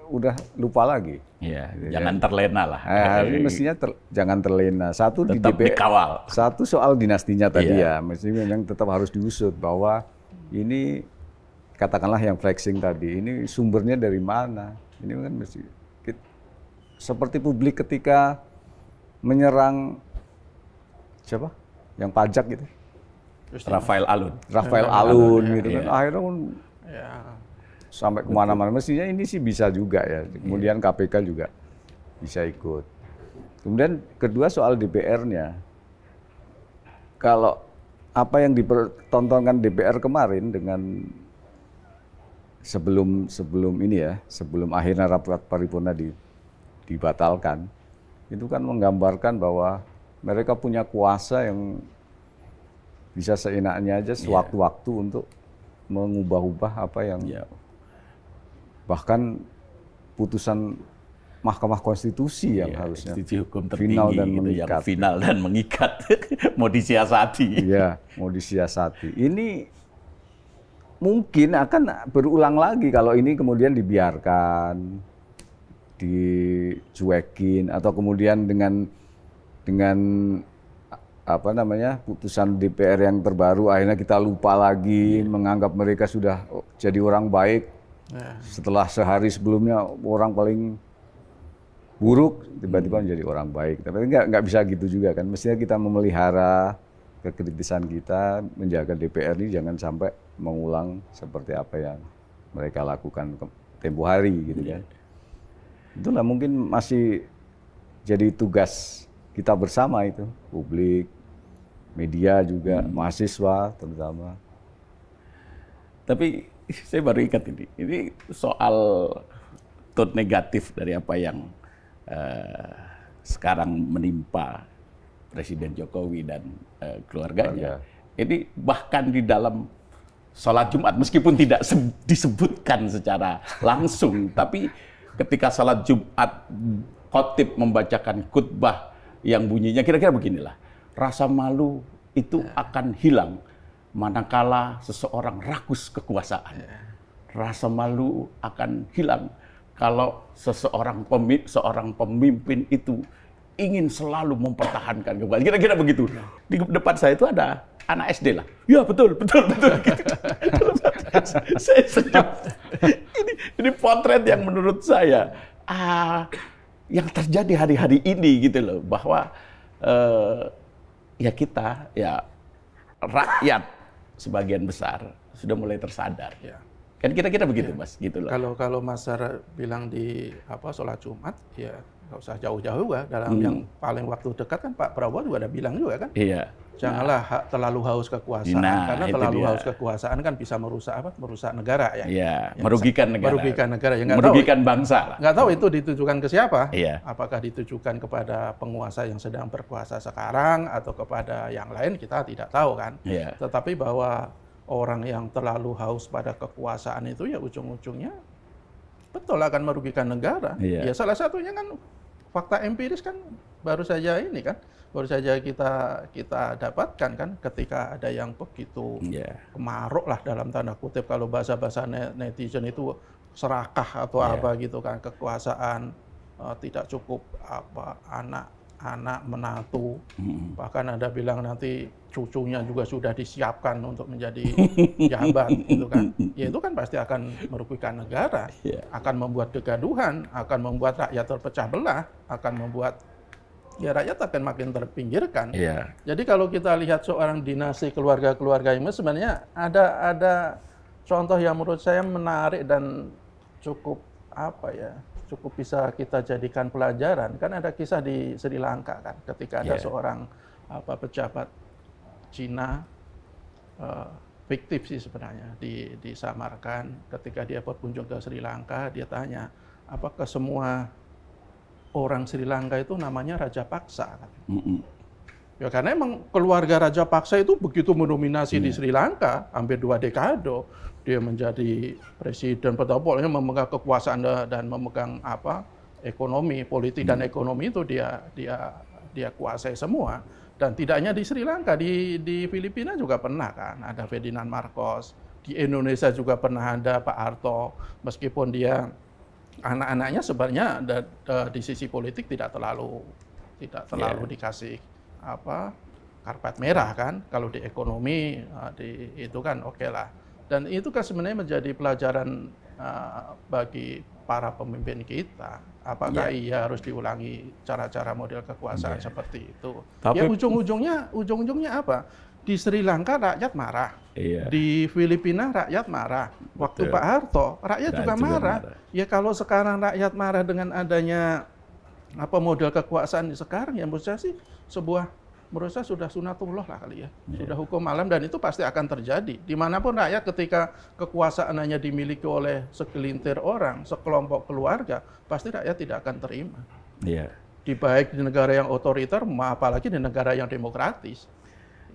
Speaker 2: udah lupa lagi.
Speaker 1: Iya, jangan terlena lah.
Speaker 2: Ini mestinya jangan terlena. Satu
Speaker 1: tetap
Speaker 2: di DPR,
Speaker 1: dikawal.
Speaker 2: Satu soal dinastinya tadi ya, mestinya yang tetap harus diusut bahwa ini katakanlah yang flexing tadi, ini sumbernya dari mana? Ini kan mesti seperti publik ketika menyerang siapa? Yang pajak gitu.
Speaker 1: Rafael Alun.
Speaker 2: Rafael Alun gitu kan. Akhirnya
Speaker 3: Ya.
Speaker 2: Sampai kemana-mana. Mestinya ini sih bisa juga ya. Kemudian KPK juga bisa ikut. Kemudian kedua soal DPR-nya. Kalau apa yang dipertontonkan DPR kemarin dengan sebelum ini ya, sebelum akhirnya rapat paripurna dibatalkan, itu kan menggambarkan bahwa mereka punya kuasa yang bisa seenaknya aja sewaktu-waktu untuk mengubah-ubah apa yang bahkan putusan Mahkamah Konstitusi yang harusnya
Speaker 1: hukum
Speaker 2: final dan
Speaker 1: gitu,
Speaker 2: mengikat.
Speaker 1: yang final dan mengikat, mau disiasati.
Speaker 2: Iya, mau disiasati. Ini mungkin akan berulang lagi kalau ini kemudian dibiarkan, dicuekin, atau kemudian dengan apa namanya putusan DPR yang terbaru akhirnya kita lupa lagi, menganggap mereka sudah jadi orang baik setelah sehari sebelumnya orang paling buruk, tiba-tiba menjadi orang baik. Tapi nggak bisa gitu juga kan. Mestinya kita memelihara kekritisan kita, menjaga DPR ini jangan sampai mengulang seperti apa yang mereka lakukan tempo hari gitu kan. Itulah mungkin masih jadi tugas kita bersama itu, publik, media juga, mahasiswa terutama.
Speaker 1: Tapi saya baru ingat ini soal tone negatif dari apa yang sekarang menimpa Presiden Jokowi dan keluarganya. Ini bahkan di dalam sholat Jumat, meskipun tidak disebutkan secara langsung, tapi ketika sholat Jumat khotib membacakan khutbah yang bunyinya kira-kira beginilah, rasa malu itu akan hilang manakala seseorang rakus kekuasaan. Rasa malu akan hilang kalau seorang pemimpin itu ingin selalu mempertahankan kekuasaan. Kira-kira begitu. Di depan saya itu ada anak SD lah. Ya betul. Gitu. Saya senyum. Ini potret yang menurut saya yang terjadi hari-hari ini gitu loh, bahwa ya kita, ya rakyat sebagian besar sudah mulai tersadar. Ya. Kan kira-kira begitu, Mas, gitu loh.
Speaker 3: Kalau Mas Sarah bilang di sholat Jumat, ya nggak usah jauh-jauh ya. Dalam yang paling waktu dekat kan Pak Prabowo juga ada bilang juga kan.
Speaker 1: Iya.
Speaker 3: Janganlah terlalu haus kekuasaan, karena terlalu haus kekuasaan kan bisa merusak negara ya.
Speaker 1: Iya. Merugikan negara.
Speaker 3: Merugikan negara. Ya,
Speaker 1: merugikan bangsa.
Speaker 3: Nggak tahu itu ditujukan ke siapa.
Speaker 1: Iya.
Speaker 3: Apakah ditujukan kepada penguasa yang sedang berkuasa sekarang atau kepada yang lain, kita tidak tahu kan.
Speaker 1: Iya.
Speaker 3: Tetapi bahwa orang yang terlalu haus pada kekuasaan itu ya ujung-ujungnya betul akan merugikan negara.
Speaker 1: Iya.
Speaker 3: Ya salah satunya kan fakta empiris kan baru saja kita dapatkan kan, ketika ada yang begitu kemaruk lah dalam tanda kutip, kalau bahasa netizen itu serakah atau apa gitu kan, kekuasaan tidak cukup anak menantu, bahkan ada bilang nanti cucunya juga sudah disiapkan untuk menjadi jabat gitu kan. Ya itu kan pasti akan merugikan negara, akan membuat kegaduhan, akan membuat rakyat terpecah belah, akan membuat rakyat akan makin terpinggirkan. Jadi kalau kita lihat seorang dinasti keluarga-keluarga ini, sebenarnya ada contoh yang menurut saya menarik dan cukup cukup bisa kita jadikan pelajaran. Kan ada kisah di Sri Lanka kan, ketika ada seorang pejabat Cina, fiktif sih sebenarnya, disamarkan. Ketika dia berkunjung ke Sri Lanka, dia tanya, apakah semua orang Sri Lanka itu namanya Raja Paksa? Ya karena emang keluarga Raja Paksa itu begitu mendominasi di Sri Lanka, hampir 2 dekade. Dia menjadi presiden, pokoknya memegang kekuasaan dan memegang ekonomi, politik dan ekonomi itu dia kuasai semua. Dan tidak hanya di Sri Lanka, di Filipina juga pernah kan, ada Ferdinand Marcos. Di Indonesia juga pernah ada Pak Harto, meskipun dia anak-anaknya sebenarnya di sisi politik tidak terlalu dikasih karpet merah kan. Kalau di ekonomi itu kan oke lah. Dan itu kan sebenarnya menjadi pelajaran bagi para pemimpin kita. Apakah ia harus diulangi cara-cara model kekuasaan seperti itu? Tapi, ya ujung-ujungnya apa? Di Sri Lanka rakyat marah.
Speaker 1: Iya.
Speaker 3: Di Filipina rakyat marah. Waktu
Speaker 1: Betul.
Speaker 3: Pak Harto, rakyat juga marah. Ya kalau sekarang rakyat marah dengan adanya model kekuasaan sekarang, ya menurut saya sih menurut saya sudah sunatullah lah kali ya. Sudah hukum alam, dan itu pasti akan terjadi. Dimanapun rakyat ketika kekuasaan hanya dimiliki oleh segelintir orang, sekelompok keluarga, pasti rakyat tidak akan terima.
Speaker 1: Iya.
Speaker 3: Baik di negara yang otoriter, apalagi di negara yang demokratis.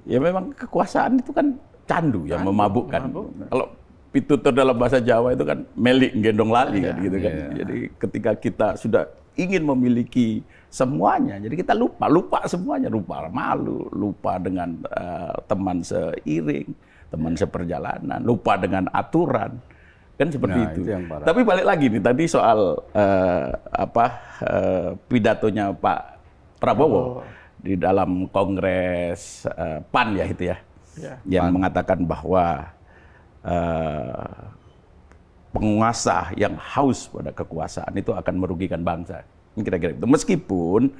Speaker 1: Ya memang kekuasaan itu kan candu yang memabukkan. Kalau pitutur dalam bahasa Jawa itu kan melik gendong lali kan gitu kan. Jadi ketika kita sudah ingin memiliki semuanya, jadi kita lupa semuanya, lupa malu, lupa dengan teman seiring, teman seperjalanan, lupa dengan aturan. Kan seperti itu. Tapi balik lagi nih tadi soal pidatonya Pak Prabowo di dalam Kongres PAN ya itu ya, yang mengatakan bahwa penguasa yang haus pada kekuasaan itu akan merugikan bangsa. Ini kira-kira itu. Meskipun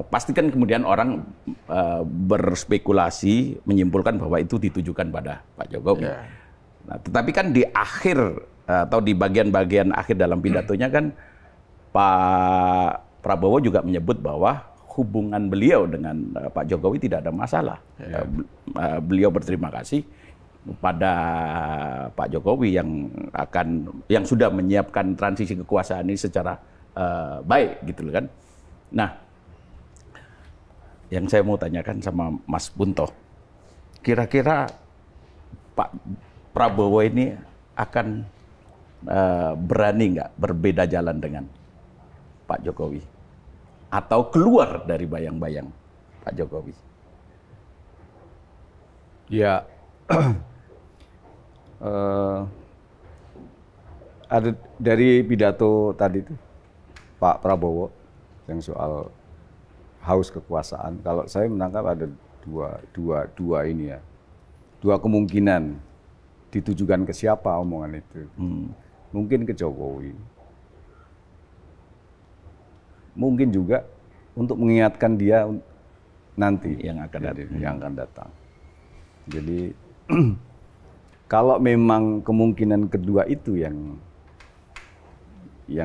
Speaker 1: pasti kan kemudian orang berspekulasi menyimpulkan bahwa itu ditujukan pada Pak Jokowi. Nah, tetapi kan di akhir atau di bagian-bagian akhir dalam pidatonya kan Pak Prabowo juga menyebut bahwa hubungan beliau dengan Pak Jokowi tidak ada masalah. Beliau berterima kasih pada Pak Jokowi yang sudah menyiapkan transisi kekuasaan ini secara baik gitu kan. Nah, yang saya mau tanyakan sama Mas Punto, kira-kira Pak Prabowo ini akan berani nggak berbeda jalan dengan Pak Jokowi? Atau keluar dari bayang-bayang Pak Jokowi?
Speaker 2: Ya, ada dari pidato tadi itu Pak Prabowo yang soal haus kekuasaan. Kalau saya menangkap ada dua ini ya, dua kemungkinan ditujukan ke siapa omongan itu. Mungkin ke Jokowi. Mungkin juga untuk mengingatkan dia nanti yang akan datang. Jadi kalau memang kemungkinan kedua itu yang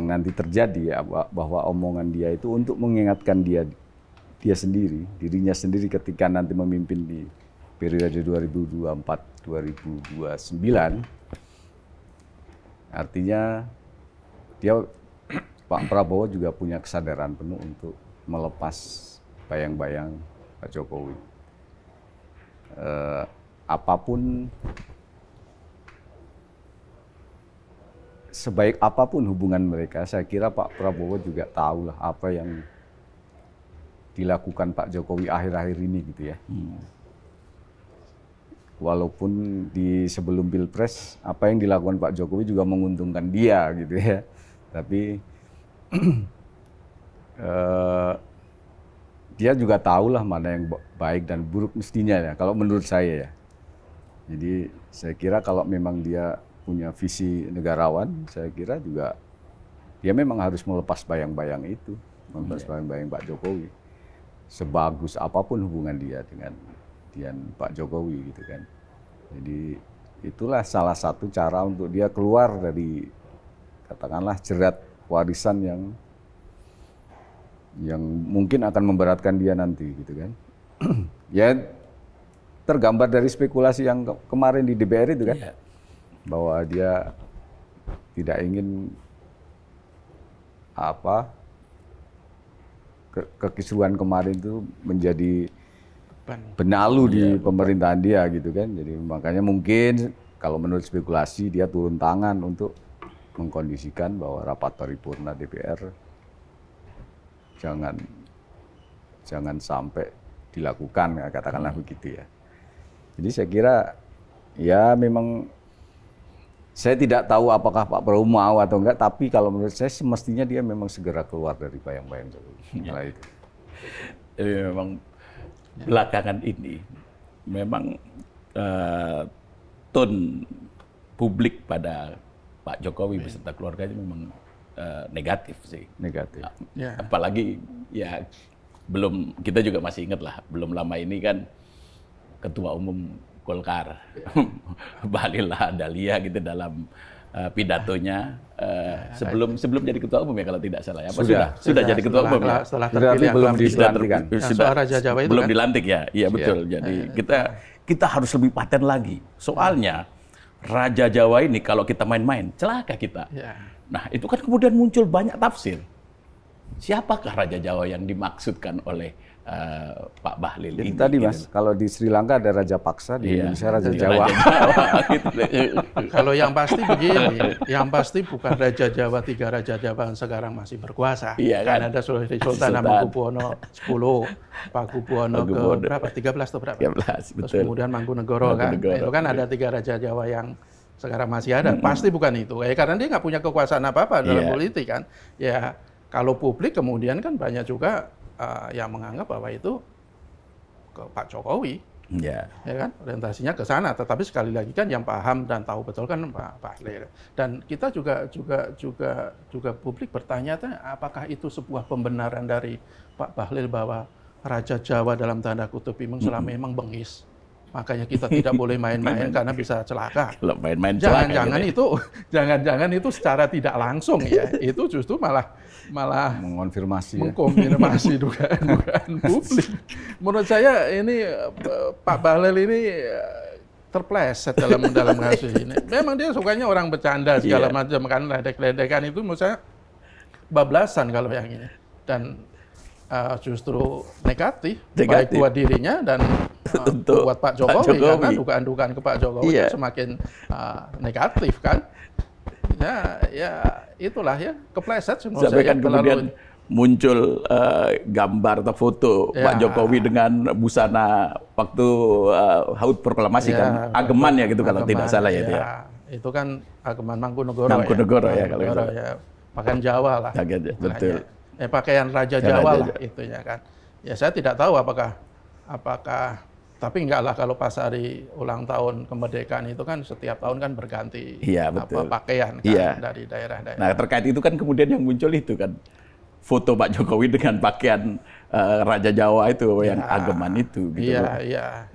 Speaker 2: nanti terjadi ya, bahwa omongan dia itu untuk mengingatkan dia sendiri, dirinya sendiri ketika nanti memimpin di periode 2024-2029, artinya Pak Prabowo juga punya kesadaran penuh untuk melepas bayang-bayang Pak Jokowi. Sebaik apapun hubungan mereka, saya kira Pak Prabowo juga tahulah apa yang dilakukan Pak Jokowi akhir-akhir ini gitu ya. Walaupun di sebelum Pilpres, apa yang dilakukan Pak Jokowi juga menguntungkan dia gitu ya. Tapi dia juga tahulah mana yang baik dan buruk mestinya ya, kalau menurut saya ya. Jadi saya kira kalau memang dia punya visi negarawan, saya kira juga dia memang harus melepas bayang-bayang itu, melepas bayang-bayang Pak Jokowi. Sebagus apapun hubungan dia dengan Pak Jokowi gitu kan. Jadi itulah salah satu cara untuk dia keluar dari katakanlah jerat warisan yang mungkin akan memberatkan dia nanti gitu kan. Ya tergambar dari spekulasi yang kemarin di DPR itu kan, bahwa dia tidak ingin kekisruhan kemarin itu menjadi benalu di pemerintahan dia gitu kan. Jadi makanya mungkin kalau menurut spekulasi dia turun tangan untuk mengkondisikan bahwa rapat paripurna DPR jangan sampai dilakukan, katakanlah begitu ya. Jadi saya kira ya memang saya tidak tahu apakah Pak Prabowo mau atau enggak, tapi kalau menurut saya semestinya dia memang segera keluar dari bayang-bayang Jokowi. Itu.
Speaker 1: Memang belakangan ini memang tone publik pada Pak Jokowi beserta keluarganya memang negatif sih.
Speaker 2: Negatif.
Speaker 1: Apalagi ya kita juga masih ingat lah, belum lama ini kan Ketua Umum Golkar, Bahlil Lahadalia gitu dalam pidatonya sebelum jadi ketua umum ya kalau tidak salah ya. Sudah jadi ketua umum ya.
Speaker 3: Setelah terpilih
Speaker 2: belum dilantikan.
Speaker 3: Soal Raja Jawa itu
Speaker 1: belum
Speaker 3: kan?
Speaker 1: dilantik ya. Iya betul. Jadi kita harus lebih paten lagi. Soalnya Raja Jawa ini kalau kita main-main celaka kita. Nah, itu kan kemudian muncul banyak tafsir. Siapakah Raja Jawa yang dimaksudkan oleh Pak Bahlil
Speaker 2: Itu
Speaker 1: ini?
Speaker 2: tadi
Speaker 1: gitu.
Speaker 2: Mas, kalau di Sri Lanka ada Raja Paksa, di Indonesia Raja Jawa.
Speaker 1: Gitu.
Speaker 3: Kalau yang pasti begini, yang pasti bukan Raja Jawa, 3 Raja Jawa yang sekarang masih berkuasa.
Speaker 1: Iya kan?
Speaker 3: Ada Sultan Hamengkubuwono 10, Pakubuwono ke berapa? 13 atau berapa?
Speaker 1: 13,
Speaker 3: Terus
Speaker 1: betul.
Speaker 3: kemudian Mangkunegoro kan.
Speaker 1: Mangkunegoro,
Speaker 3: Itu kan ada 3 Raja Jawa yang sekarang masih ada. Pasti bukan itu. Karena dia nggak punya kekuasaan apa-apa dalam politik kan. Ya kalau publik kemudian kan banyak juga yang menganggap bahwa itu ke Pak Jokowi.
Speaker 1: Ya.
Speaker 3: Ya kan, orientasinya ke sana. Tetapi sekali lagi kan yang paham dan tahu betul kan Pak Bahlil. Dan kita juga publik bertanya, apakah itu sebuah pembenaran dari Pak Bahlil bahwa Raja Jawa dalam tanda kutip memang bengis. Makanya kita tidak boleh main-main karena bisa celaka.
Speaker 1: Kalau main-main celaka.
Speaker 3: Jangan-jangan itu secara tidak langsung ya. Itu justru malah mengkonfirmasi dugaan publik. Menurut saya ini Pak Bahlil ini terpleset dalam kasus ini. Memang dia sukanya orang bercanda segala macam kan, ledek-ledekan itu menurut saya bablasan kalau yang ini. Dan justru negatif baik buat dirinya dan buat Pak Jokowi. Karena dugaan-dugaan ke Pak Jokowi itu semakin negatif kan. Ya itulah ya, kepleset menurut
Speaker 1: sampai
Speaker 3: saya.
Speaker 1: kan kemudian muncul gambar atau foto Pak Jokowi dengan busana waktu HUT proklamasi kan, ageman ya gitu kalau tidak salah ya.
Speaker 3: Itu kan ageman Mangkunegoro
Speaker 1: ya kalau
Speaker 3: ya. Pakaian Jawa lah.
Speaker 1: Betul.
Speaker 3: Pakaian Raja Jawa lah itunya kan. Ya saya tidak tahu apakah tapi enggak lah kalau pas hari ulang tahun kemerdekaan itu kan setiap tahun kan berganti pakaian kan dari daerah-daerah. Nah
Speaker 1: terkait itu kan kemudian yang muncul itu kan foto Pak Jokowi dengan pakaian Raja Jawa itu yang ageman itu. Gitu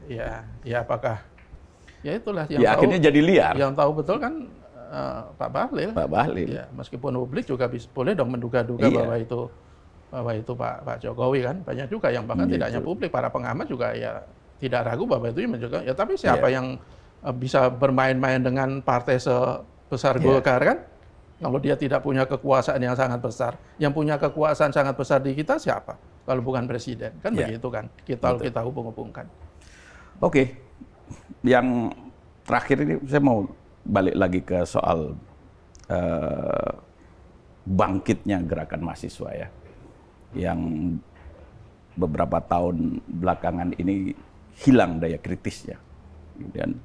Speaker 3: Iya apakah ya itulah yang tahu,
Speaker 1: akhirnya jadi liar.
Speaker 3: Yang tahu betul kan Pak Bahlil. Ya, meskipun publik juga boleh dong menduga-duga bahwa itu Pak Jokowi kan. Banyak juga yang bahkan tidak hanya publik, para pengamat juga ya tidak ragu bahwa itu menunjukkan. Ya tapi siapa yang bisa bermain-main dengan partai sebesar Golkar kan? Kalau dia tidak punya kekuasaan yang sangat besar, yang punya kekuasaan sangat besar di kita siapa? Kalau bukan presiden kan begitu kan? Kita hubung-hubungkan.
Speaker 1: Oke, yang terakhir ini saya mau balik lagi ke soal bangkitnya gerakan mahasiswa ya, yang beberapa tahun belakangan ini hilang daya kritisnya, dan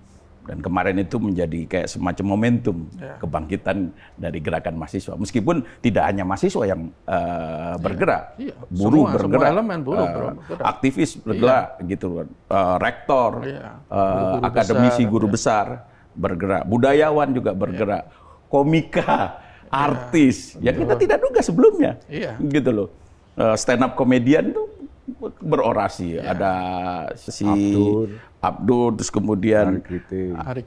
Speaker 1: kemarin itu menjadi kayak semacam momentum kebangkitan dari gerakan mahasiswa. Meskipun tidak hanya mahasiswa yang bergerak, buruh bergerak,
Speaker 3: semua elemen buruh bergerak,
Speaker 1: aktivis bergerak, gitu, rektor, akademisi, guru besar bergerak, budayawan juga bergerak, komika, artis, yang kita tidak duga sebelumnya, gitu loh. Stand up komedian tuh berorasi, ada si Abdur, terus kemudian Ari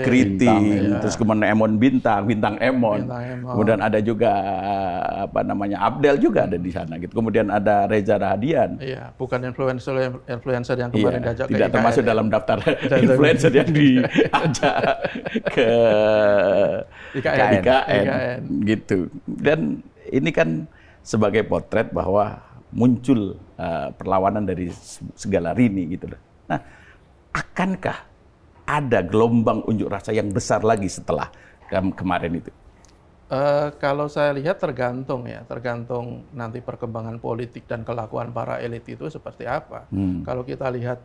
Speaker 1: Kriting, terus kemudian Bintang Emon, kemudian ada juga Abdel juga ada di sana, gitu. Kemudian ada Reza Rahadian.
Speaker 3: Iya, bukan influencer yang kemarin diajak ke
Speaker 1: tidak termasuk dalam daftar influencer yang diajak ke IKN, gitu. Dan ini kan sebagai potret bahwa muncul perlawanan dari segala lini gitu. Nah, akankah ada gelombang unjuk rasa yang besar lagi setelah kemarin itu?
Speaker 3: Kalau saya lihat tergantung nanti perkembangan politik dan kelakuan para elit itu seperti apa. Kalau kita lihat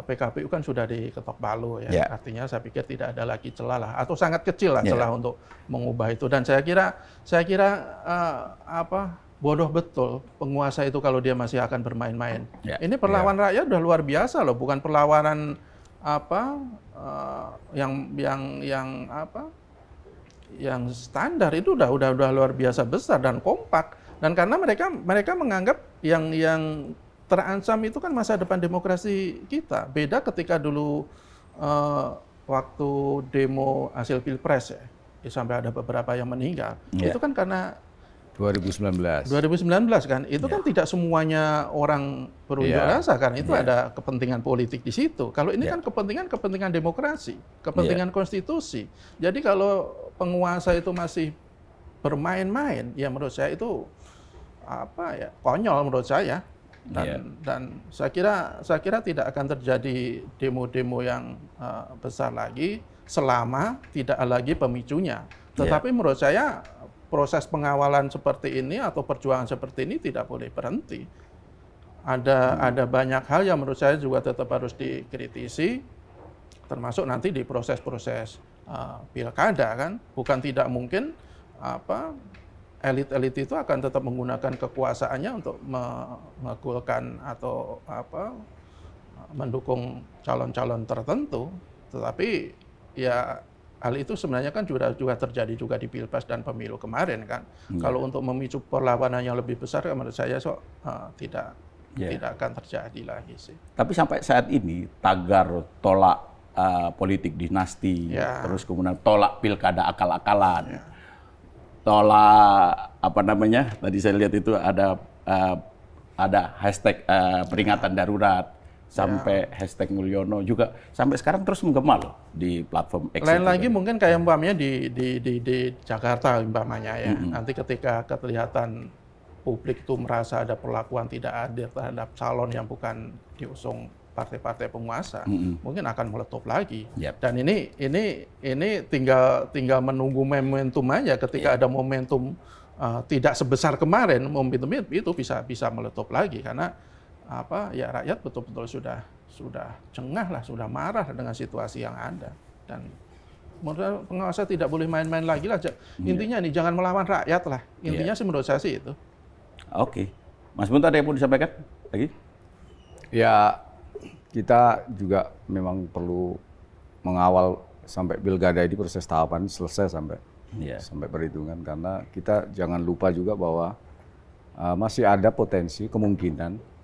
Speaker 3: PKPU kan sudah diketok palu ya. Artinya saya pikir tidak ada lagi celah lah, atau sangat kecil lah celah untuk mengubah itu. Dan saya kira bodoh betul penguasa itu kalau dia masih akan bermain-main. Ini perlawanan rakyat udah luar biasa loh, bukan perlawanan yang standar, itu udah luar biasa besar dan kompak. Dan karena mereka menganggap yang terancam itu kan masa depan demokrasi kita. Beda ketika dulu waktu demo hasil Pilpres ya, sampai ada beberapa yang meninggal. Itu kan karena
Speaker 2: 2019
Speaker 3: kan, itu kan tidak semuanya orang berunjuk rasa kan, itu ada kepentingan politik di situ. Kalau ini kan kepentingan demokrasi, kepentingan konstitusi. Jadi kalau penguasa itu masih bermain-main, ya menurut saya itu konyol menurut saya. Dan saya kira tidak akan terjadi demo-demo yang besar lagi selama tidak ada lagi pemicunya. Tetapi menurut saya proses pengawalan seperti ini atau perjuangan seperti ini tidak boleh berhenti. Ada banyak hal yang menurut saya juga tetap harus dikritisi, termasuk nanti di proses-proses pilkada kan. Bukan tidak mungkin elit-elit itu akan tetap menggunakan kekuasaannya untuk mengagulkan atau mendukung calon-calon tertentu. Tetapi ya hal itu sebenarnya kan juga terjadi juga di Pilpres dan pemilu kemarin kan. Kalau untuk memicu perlawanan yang lebih besar menurut saya tidak akan terjadi lagi sih.
Speaker 1: Tapi sampai saat ini tagar tolak politik dinasti, terus kemudian tolak pilkada akal-akalan, tolak tadi saya lihat itu ada hashtag peringatan darurat. Sampai hashtag Mulyono juga sampai sekarang terus menggema loh di platform X.
Speaker 3: Lain lagi mungkin kayak umpamanya di Jakarta umpamanya ya. Nanti ketika kelihatan publik itu merasa ada perlakuan tidak adil terhadap calon yang bukan diusung partai-partai penguasa, mungkin akan meletup lagi. Dan ini tinggal menunggu momentum aja. Ketika ada momentum tidak sebesar kemarin, momentum itu bisa meletup lagi karena rakyat betul-betul sudah cengah lah, sudah marah dengan situasi yang ada. Dan menurut saya penguasa tidak boleh main-main lagi lah. Intinya nih jangan melawan rakyat lah. Intinya sih menurut saya sih itu.
Speaker 1: Oke. Mas Bunta ada yang mau disampaikan lagi?
Speaker 2: Ya, kita juga memang perlu mengawal sampai pilkada ini proses tahapan selesai sampai perhitungan, karena kita jangan lupa juga bahwa masih ada potensi kemungkinan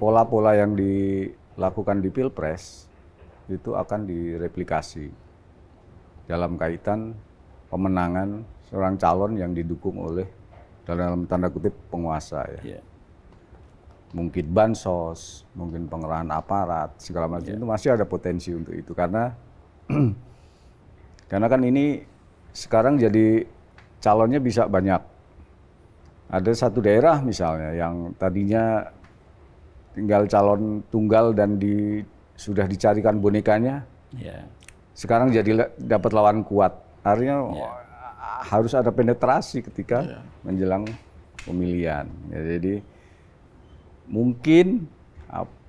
Speaker 2: pola-pola yang dilakukan di Pilpres itu akan direplikasi dalam kaitan pemenangan seorang calon yang didukung oleh dalam tanda kutip penguasa ya. Mungkin bansos, mungkin pengerahan aparat, segala macam itu masih ada potensi untuk itu karena kan ini sekarang jadi calonnya bisa banyak. Ada satu daerah misalnya yang tadinya tinggal calon tunggal dan sudah dicarikan bonekanya, sekarang jadi dapat lawan kuat. Artinya harus ada penetrasi ketika menjelang pemilihan. Ya, jadi mungkin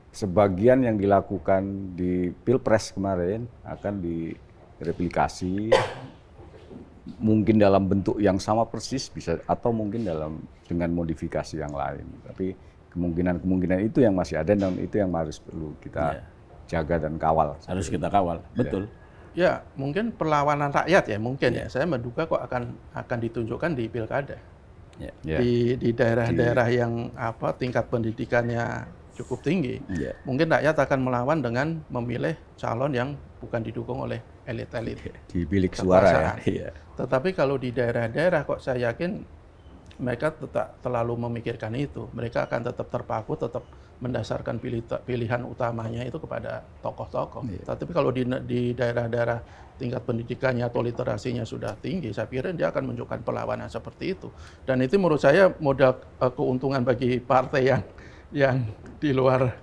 Speaker 2: sebagian yang dilakukan di Pilpres kemarin akan direplikasi. Mungkin dalam bentuk yang sama persis bisa, atau mungkin dengan modifikasi yang lain. Tapi kemungkinan itu yang masih ada dan itu yang harus perlu kita jaga dan kawal.
Speaker 1: Harus kita kawal, betul.
Speaker 3: Ya, mungkin perlawanan rakyat ya mungkin ya. Saya menduga kok akan ditunjukkan di pilkada. Di daerah-daerah yang tingkat pendidikannya cukup tinggi. Mungkin rakyat akan melawan dengan memilih calon yang bukan didukung oleh elit-elit
Speaker 2: di bilik suara ya.
Speaker 3: Tetapi kalau di daerah-daerah kok saya yakin mereka tetap terlalu memikirkan itu. Mereka akan tetap terpaku, tetap mendasarkan pilihan utamanya itu kepada tokoh-tokoh. Tapi kalau di daerah-daerah tingkat pendidikannya atau literasinya sudah tinggi, saya pikir dia akan menunjukkan perlawanan seperti itu. Dan itu menurut saya modal keuntungan bagi partai yang di luar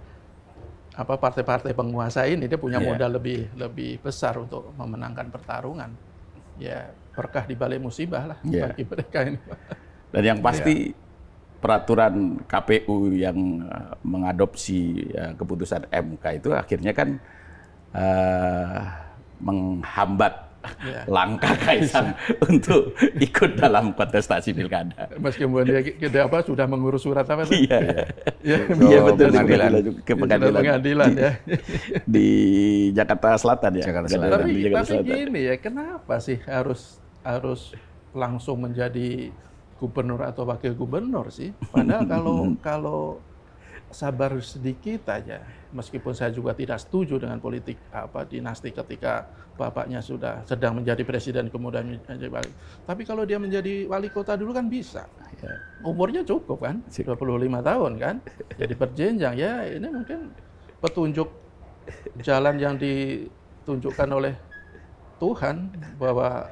Speaker 3: partai-partai penguasa ini. Dia punya modal lebih besar untuk memenangkan pertarungan. Ya, berkah di balik musibah lah bagi mereka ini.
Speaker 1: Dan yang pasti peraturan KPU yang mengadopsi keputusan MK itu akhirnya kan menghambat langkah Kaisang untuk ikut dalam kontestasi pilkada.
Speaker 3: Meskipun dia sudah mengurus surat apa itu?
Speaker 1: Iya betul, ke
Speaker 3: pengadilan ya.
Speaker 1: Di Jakarta Selatan ya.
Speaker 3: Tapi gini ya, kenapa sih harus langsung menjadi gubernur atau wakil gubernur sih. Padahal kalau sabar sedikit aja, meskipun saya juga tidak setuju dengan politik dinasti ketika bapaknya sudah sedang menjadi presiden kemudian menjadi wali. Tapi kalau dia menjadi wali kota dulu kan bisa. Umurnya cukup kan, 25 tahun kan. Jadi berjenjang ya, ini mungkin petunjuk jalan yang ditunjukkan oleh Tuhan bahwa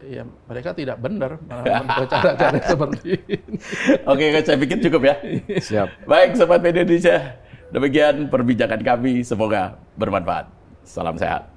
Speaker 3: ya mereka tidak benar dengan cara-cara seperti ini.
Speaker 1: Oke, saya pikir cukup ya.
Speaker 2: Siap.
Speaker 1: Baik, Sobat Media Indonesia. Demikian perbincangan kami. Semoga bermanfaat. Salam sehat.